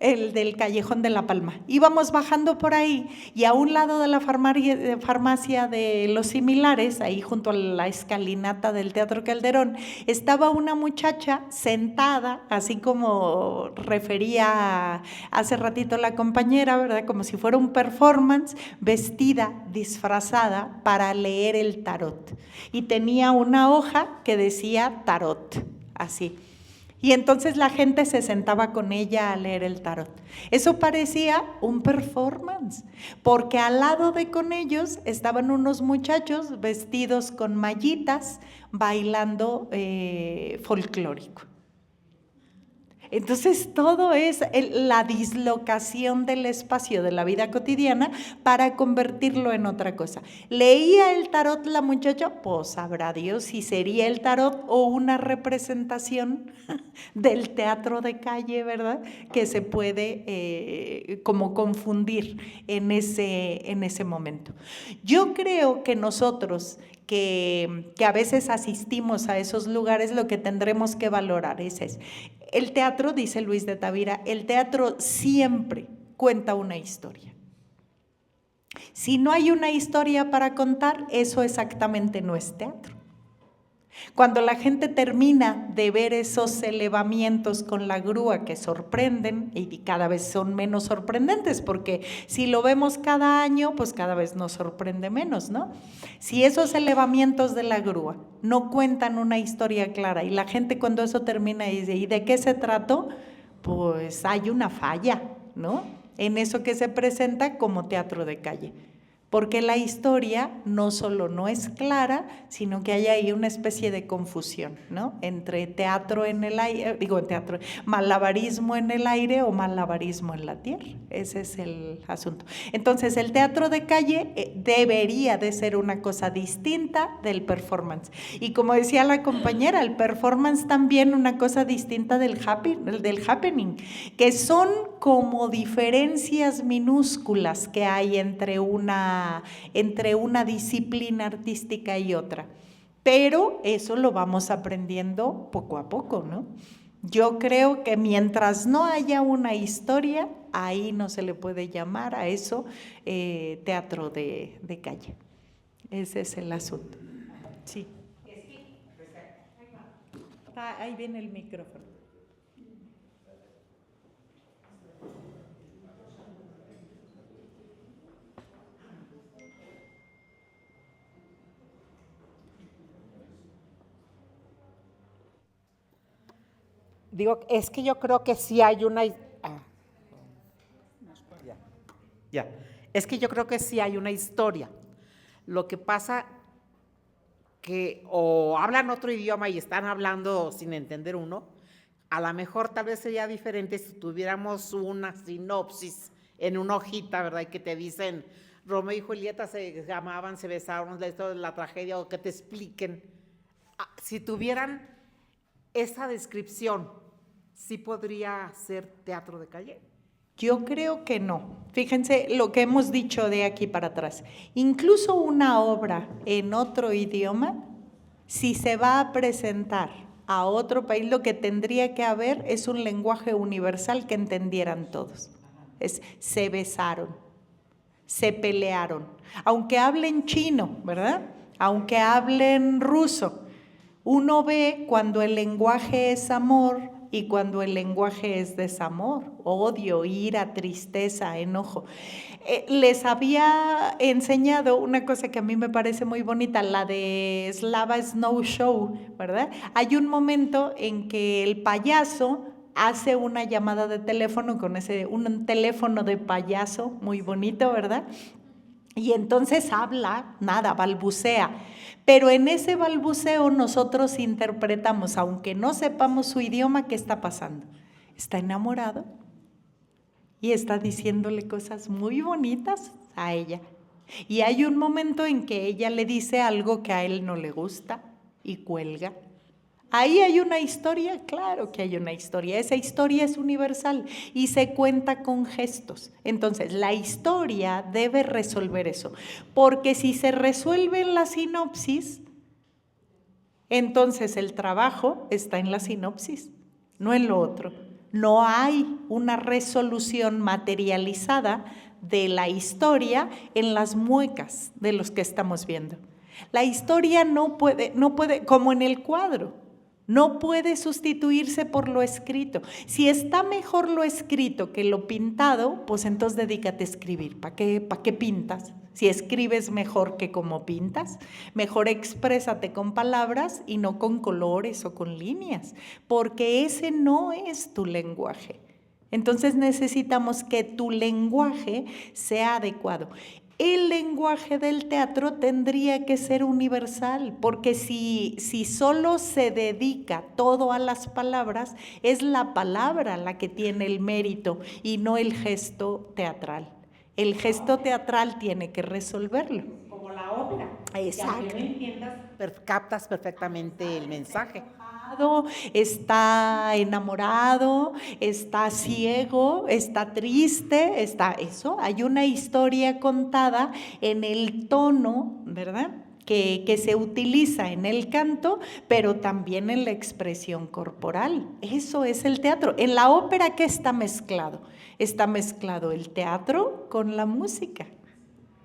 El del Callejón de la Palma. Íbamos bajando por ahí y a un lado de la farmacia de Los Similares, ahí junto a la escalinata del Teatro Calderón, estaba una muchacha sentada, así como refería hace ratito la compañera, ¿verdad? Como si fuera un performance, vestida, disfrazada para leer el tarot. Y tenía una hoja que decía tarot, así. Y entonces la gente se sentaba con ella a leer el tarot. Eso parecía un performance, porque al lado de con ellos estaban unos muchachos vestidos con mallitas bailando folclórico. Entonces todo es la dislocación del espacio de la vida cotidiana para convertirlo en otra cosa. ¿Leía el tarot la muchacha? Pues sabrá Dios si sería el tarot o una representación del teatro de calle, ¿verdad? Que se puede como confundir en ese momento. Yo creo que nosotros que a veces asistimos a esos lugares, lo que tendremos que valorar es el teatro, dice Luis de Tavira, el teatro siempre cuenta una historia. Si no hay una historia para contar, eso exactamente no es teatro. Cuando la gente termina de ver esos elevamientos con la grúa que sorprenden, y cada vez son menos sorprendentes, porque si lo vemos cada año, pues cada vez nos sorprende menos, ¿no? Si esos elevamientos de la grúa no cuentan una historia clara y la gente cuando eso termina dice, ¿y de qué se trató? Pues hay una falla, ¿no? En eso que se presenta como teatro de calle. Porque la historia no solo no es clara, sino que hay ahí una especie de confusión, ¿no? Entre teatro en el aire, malabarismo en el aire o malabarismo en la tierra. Ese es el asunto. Entonces, el teatro de calle debería de ser una cosa distinta del performance. Y como decía la compañera, el performance también una cosa distinta del happening, que son como diferencias minúsculas que hay entre una disciplina artística y otra. Pero eso lo vamos aprendiendo poco a poco, ¿no? Yo creo que mientras no haya una historia, ahí no se le puede llamar a eso teatro de calle. Ese es el asunto. Sí. Ahí viene el micrófono. Digo, es que yo creo que sí hay una... Es que yo creo que sí hay una historia. Lo que pasa que o hablan otro idioma y están hablando sin entender uno, a lo mejor tal vez sería diferente si tuviéramos una sinopsis en una hojita, ¿verdad? Y que te dicen, Romeo y Julieta se amaban, se besaron, la tragedia, o que te expliquen. Si tuvieran esa descripción, ¿sí podría ser teatro de calle? Yo creo que no. Fíjense lo que hemos dicho de aquí para atrás. Incluso una obra en otro idioma, si se va a presentar a otro país, lo que tendría que haber es un lenguaje universal que entendieran todos. Se besaron, se pelearon, aunque hablen chino, ¿verdad? Aunque hablen ruso. Uno ve cuando el lenguaje es amor y cuando el lenguaje es desamor, odio, ira, tristeza, enojo. Les había enseñado una cosa que a mí me parece muy bonita, la de Slava Snow Show, ¿verdad? Hay un momento en que el payaso hace una llamada de teléfono con un teléfono de payaso muy bonito, ¿verdad? Y entonces habla, balbucea. Pero en ese balbuceo nosotros interpretamos, aunque no sepamos su idioma, ¿qué está pasando? Está enamorado y está diciéndole cosas muy bonitas a ella. Y hay un momento en que ella le dice algo que a él no le gusta y cuelga. ¿Ahí hay una historia? Claro que hay una historia. Esa historia es universal y se cuenta con gestos. Entonces, la historia debe resolver eso. Porque si se resuelve en la sinopsis, entonces el trabajo está en la sinopsis, no en lo otro. No hay una resolución materializada de la historia en las muecas de los que estamos viendo. La historia no puede, como en el cuadro, no puede sustituirse por lo escrito. Si está mejor lo escrito que lo pintado, pues entonces dedícate a escribir. ¿Para qué pintas? Si escribes mejor que como pintas, mejor exprésate con palabras y no con colores o con líneas, porque ese no es tu lenguaje. Entonces necesitamos que tu lenguaje sea adecuado. El lenguaje del teatro tendría que ser universal, porque si solo se dedica todo a las palabras, es la palabra la que tiene el mérito y no el gesto teatral. El gesto teatral tiene que resolverlo. Como la ópera. Exacto. Que aunque no entiendas, captas perfectamente el mensaje. Está enamorado, está ciego, está triste, está eso. Hay una historia contada en el tono, ¿verdad?, que se utiliza en el canto, pero también en la expresión corporal. Eso es el teatro. En la ópera, ¿qué está mezclado? Está mezclado el teatro con la música.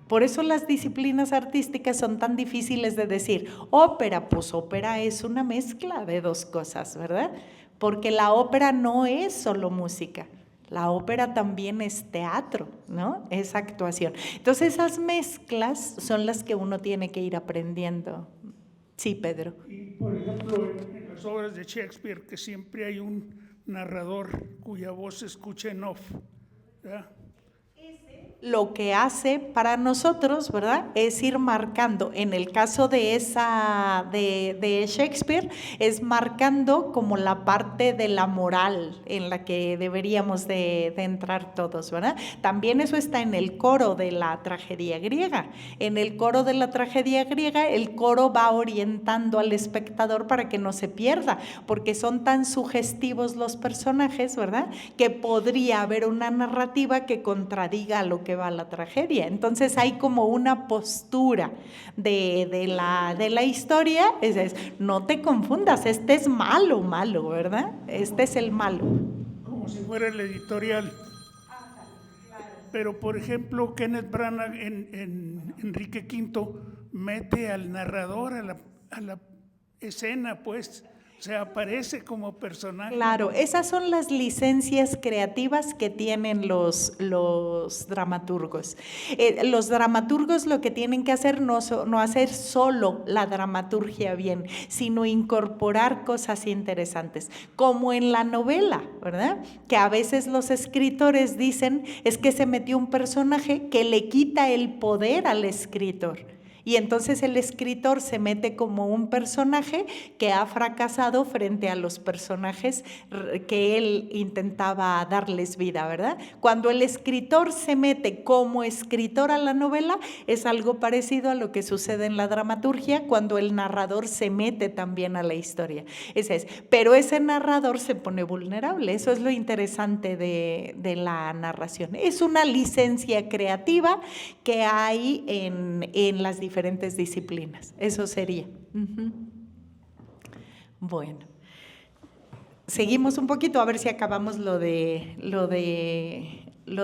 Por eso las disciplinas artísticas son tan difíciles de decir. Ópera, pues ópera es una mezcla de dos cosas, ¿verdad? Porque la ópera no es solo música. La ópera también es teatro, ¿no? Es actuación. Entonces esas mezclas son las que uno tiene que ir aprendiendo. Sí, Pedro. Y por ejemplo, en las obras de Shakespeare, que siempre hay un narrador cuya voz se escucha en off, ¿verdad? Lo que hace para nosotros, ¿verdad?, es ir marcando. En el caso de de Shakespeare, es marcando como la parte de la moral en la que deberíamos de entrar todos, ¿verdad? También eso está en el coro de la tragedia griega. En el coro de la tragedia griega, el coro va orientando al espectador para que no se pierda, porque son tan sugestivos los personajes, ¿verdad?, que podría haber una narrativa que contradiga lo que va a la tragedia. Entonces hay como una postura de la historia, no te confundas, este es malo, ¿verdad? Este es el malo. Como si fuera el editorial. Pero por ejemplo, Kenneth Branagh en Enrique V mete al narrador a la escena, pues. O sea, aparece como personaje. Claro, esas son las licencias creativas que tienen los dramaturgos. Los dramaturgos lo que tienen que hacer no hacer solo la dramaturgia bien, sino incorporar cosas interesantes, como en la novela, ¿verdad? Que a veces los escritores dicen es que se metió un personaje que le quita el poder al escritor. Y entonces el escritor se mete como un personaje que ha fracasado frente a los personajes que él intentaba darles vida, ¿verdad? Cuando el escritor se mete como escritor a la novela, es algo parecido a lo que sucede en la dramaturgia cuando el narrador se mete también a la historia. Ese es. Pero ese narrador se pone vulnerable, eso es lo interesante de la narración. Es una licencia creativa que hay en las diferentes disciplinas, eso sería. Bueno, seguimos un poquito a ver si acabamos lo de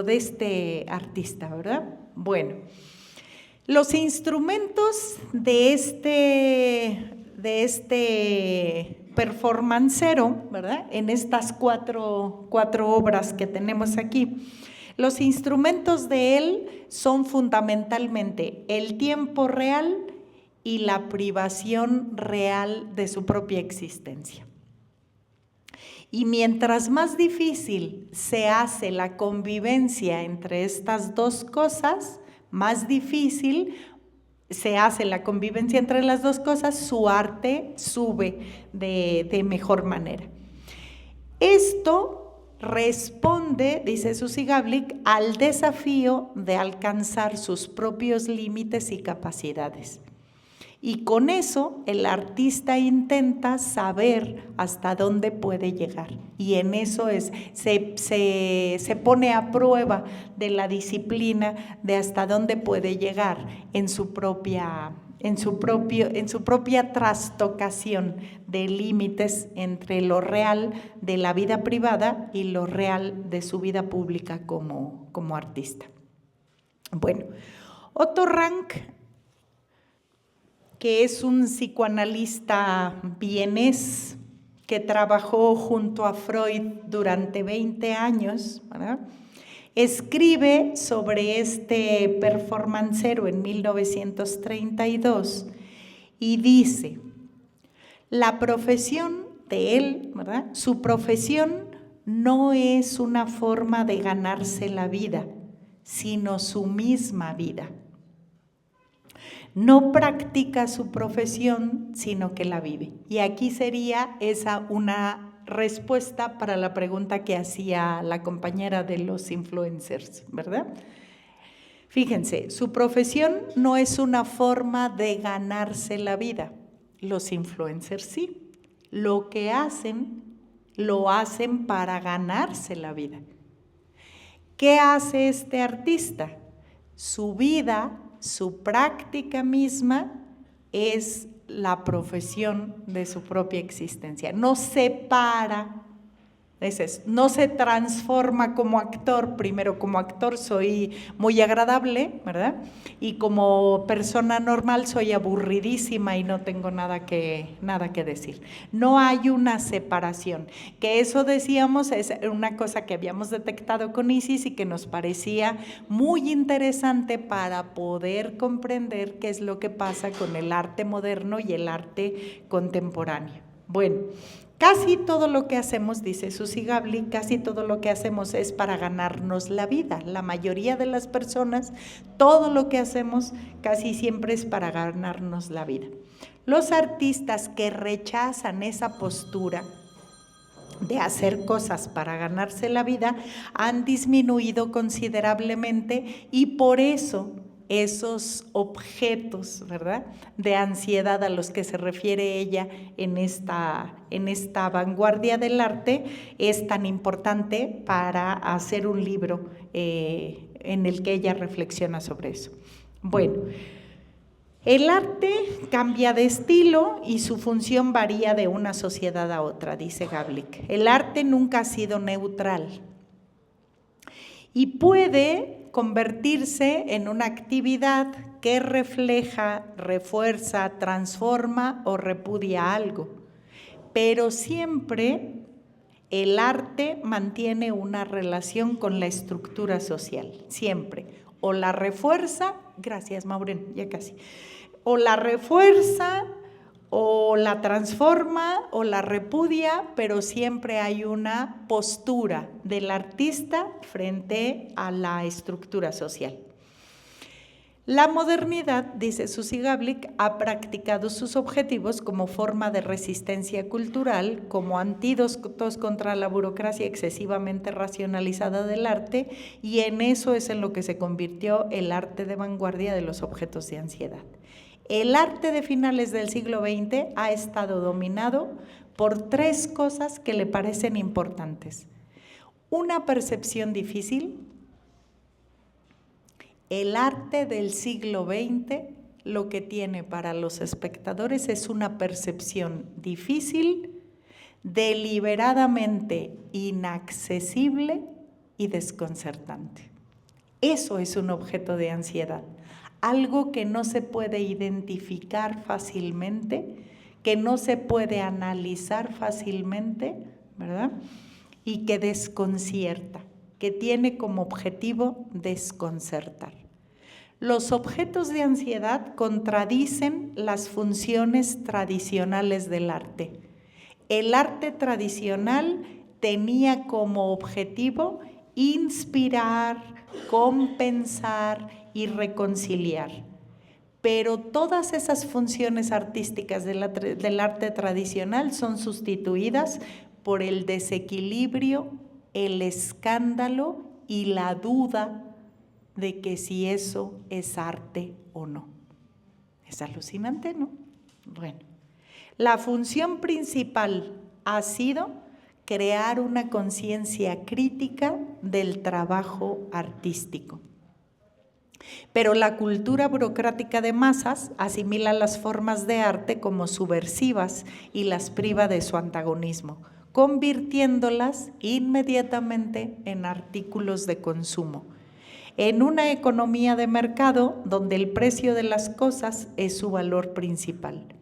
este artista, ¿verdad? Bueno, los instrumentos de este performancero, ¿verdad? En estas cuatro obras que tenemos aquí. Los instrumentos de él son fundamentalmente el tiempo real y la privación real de su propia existencia. Y mientras más difícil se hace la convivencia entre estas dos cosas, más difícil se hace la convivencia entre las dos cosas, su arte sube de mejor manera. Esto responde, dice Susi Gablik, al desafío de alcanzar sus propios límites y capacidades. Y con eso el artista intenta saber hasta dónde puede llegar. Y en eso se pone a prueba de la disciplina de hasta dónde puede llegar en su propia trastocación de límites entre lo real de la vida privada y lo real de su vida pública como artista. Bueno, Otto Rank, que es un psicoanalista vienés que trabajó junto a Freud durante 20 años, ¿verdad?, escribe sobre este performancero en 1932 y dice, la profesión de él, ¿verdad?, su profesión no es una forma de ganarse la vida, sino su misma vida. No practica su profesión, sino que la vive. Y aquí sería esa una respuesta para la pregunta que hacía la compañera de los influencers, ¿verdad? Fíjense, su profesión no es una forma de ganarse la vida. Los influencers sí. Lo que hacen, lo hacen para ganarse la vida. ¿Qué hace este artista? Su vida, su práctica misma es la profesión de su propia existencia. No separa, no se transforma como actor. Primero, como actor soy muy agradable, ¿verdad? Y como persona normal soy aburridísima y no tengo nada que decir. No hay una separación, que eso decíamos es una cosa que habíamos detectado con Isis y que nos parecía muy interesante para poder comprender qué es lo que pasa con el arte moderno y el arte contemporáneo. Bueno, casi todo lo que hacemos, dice Suzy Gably, casi todo lo que hacemos es para ganarnos la vida. La mayoría de las personas, todo lo que hacemos casi siempre es para ganarnos la vida. Los artistas que rechazan esa postura de hacer cosas para ganarse la vida han disminuido considerablemente y por eso esos objetos, ¿verdad?, de ansiedad a los que se refiere ella en esta vanguardia del arte es tan importante para hacer un libro en el que ella reflexiona sobre eso. Bueno, el arte cambia de estilo y su función varía de una sociedad a otra, dice Gably. El arte nunca ha sido neutral y puede convertirse en una actividad que refleja, refuerza, transforma o repudia algo. Pero siempre el arte mantiene una relación con la estructura social, siempre. O la refuerza, gracias Maureen, ya casi, o la refuerza, o la transforma, o la repudia, pero siempre hay una postura del artista frente a la estructura social. La modernidad, dice Suzy Gably, ha practicado sus objetivos como forma de resistencia cultural, como antídotos contra la burocracia excesivamente racionalizada del arte, y en eso es en lo que se convirtió el arte de vanguardia de los objetos de ansiedad. El arte de finales del siglo XX ha estado dominado por tres cosas que le parecen importantes. Una percepción difícil. El arte del siglo XX lo que tiene para los espectadores es una percepción difícil, deliberadamente inaccesible y desconcertante. Eso es un objeto de ansiedad. Algo que no se puede identificar fácilmente, que no se puede analizar fácilmente, ¿verdad? Y que desconcierta, que tiene como objetivo desconcertar. Los objetos de ansiedad contradicen las funciones tradicionales del arte. El arte tradicional tenía como objetivo inspirar, compensar y reconciliar. Pero todas esas funciones artísticas del arte tradicional son sustituidas por el desequilibrio, el escándalo y la duda de que si eso es arte o no. Es alucinante, ¿no? Bueno, la función principal ha sido crear una conciencia crítica del trabajo artístico. Pero la cultura burocrática de masas asimila las formas de arte como subversivas y las priva de su antagonismo, convirtiéndolas inmediatamente en artículos de consumo, en una economía de mercado donde el precio de las cosas es su valor principal.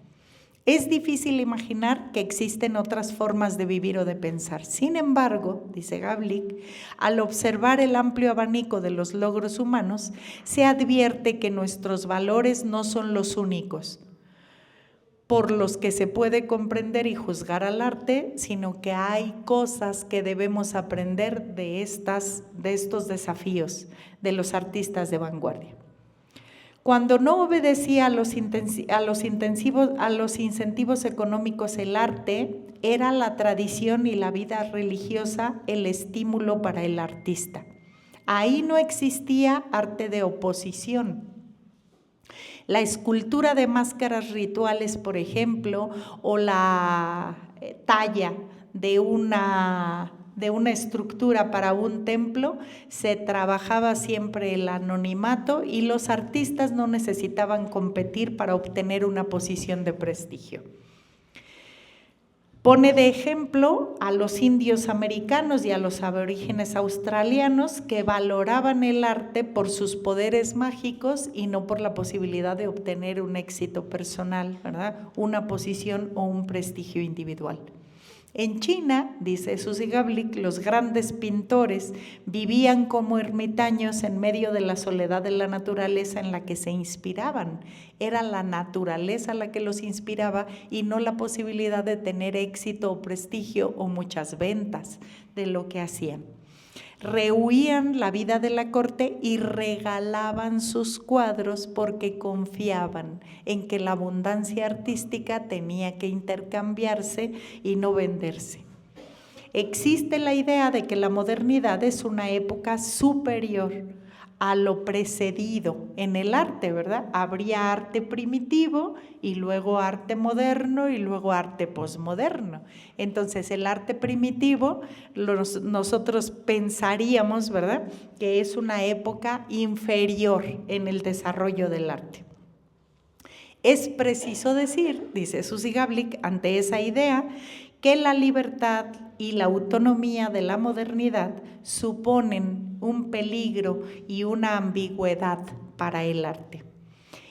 Es difícil imaginar que existen otras formas de vivir o de pensar. Sin embargo, dice Gablik, al observar el amplio abanico de los logros humanos, se advierte que nuestros valores no son los únicos por los que se puede comprender y juzgar al arte, sino que hay cosas que debemos aprender de estos desafíos de los artistas de vanguardia. Cuando no obedecía a los incentivos económicos el arte, era la tradición y la vida religiosa el estímulo para el artista. Ahí no existía arte de oposición. La escultura de máscaras rituales, por ejemplo, o la talla de una estructura para un templo, se trabajaba siempre el anonimato y los artistas no necesitaban competir para obtener una posición de prestigio. Pone de ejemplo a los indios americanos y a los aborígenes australianos que valoraban el arte por sus poderes mágicos y no por la posibilidad de obtener un éxito personal, ¿verdad? Una posición o un prestigio individual. En China, dice Suzy Gablik, los grandes pintores vivían como ermitaños en medio de la soledad de la naturaleza en la que se inspiraban. Era la naturaleza la que los inspiraba y no la posibilidad de tener éxito o prestigio o muchas ventas de lo que hacían. Rehuían la vida de la corte y regalaban sus cuadros porque confiaban en que la abundancia artística tenía que intercambiarse y no venderse. Existe la idea de que la modernidad es una época superior a lo precedido en el arte, ¿verdad? Habría arte primitivo y luego arte moderno y luego arte posmoderno. Entonces, el arte primitivo, nosotros pensaríamos, ¿verdad?, que es una época inferior en el desarrollo del arte. Es preciso decir, dice Suzy Gablik, ante esa idea, que la libertad y la autonomía de la modernidad suponen un peligro y una ambigüedad para el arte.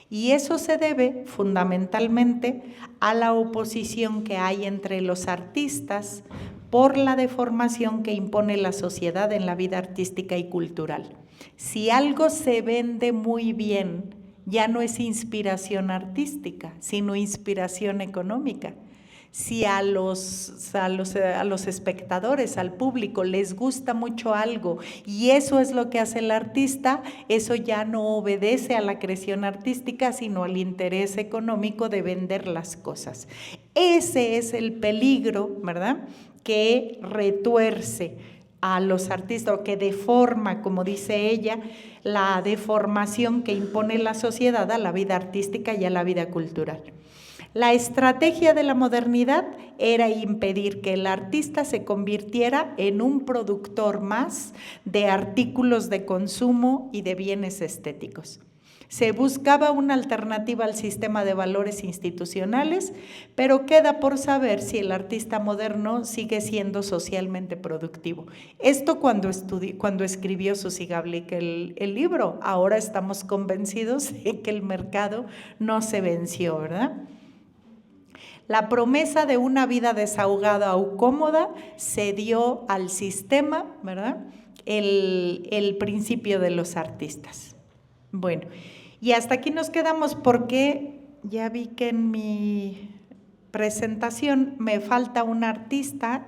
Y eso se debe fundamentalmente a la oposición que hay entre los artistas por la deformación que impone la sociedad en la vida artística y cultural. Si algo se vende muy bien, ya no es inspiración artística, sino inspiración económica. Si a los espectadores, al público, les gusta mucho algo y eso es lo que hace el artista, eso ya no obedece a la creación artística, sino al interés económico de vender las cosas. Ese es el peligro, ¿verdad?, que retuerce a los artistas o que deforma, como dice ella, la deformación que impone la sociedad a la vida artística y a la vida cultural. La estrategia de la modernidad era impedir que el artista se convirtiera en un productor más de artículos de consumo y de bienes estéticos. Se buscaba una alternativa al sistema de valores institucionales, pero queda por saber si el artista moderno sigue siendo socialmente productivo. Esto cuando escribió Suzy Gablik el libro. Ahora estamos convencidos de que el mercado no se venció, ¿verdad? La promesa de una vida desahogada o cómoda se dio al sistema, ¿verdad?, el principio de los artistas. Bueno, y hasta aquí nos quedamos porque ya vi que en mi presentación me falta un artista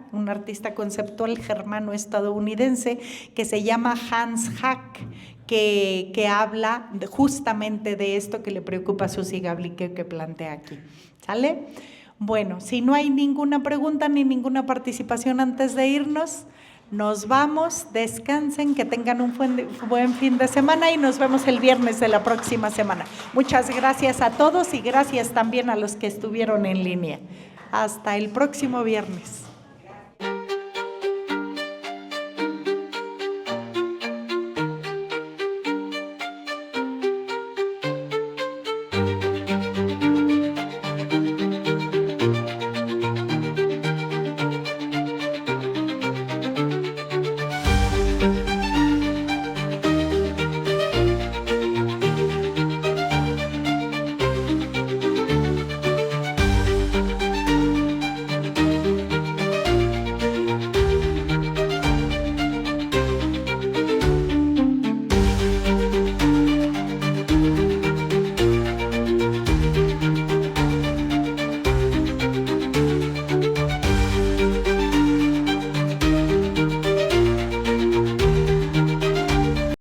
conceptual germano-estadounidense que se llama Hans Hack, que habla justamente de esto que le preocupa a Suzy Gablik que plantea aquí. ¿Sale? Bueno, si no hay ninguna pregunta ni ninguna participación antes de irnos, Nos vamos, descansen, que tengan un buen fin de semana y nos vemos el viernes de la próxima semana. Muchas gracias a todos y gracias también a los que estuvieron en línea. Hasta el próximo viernes.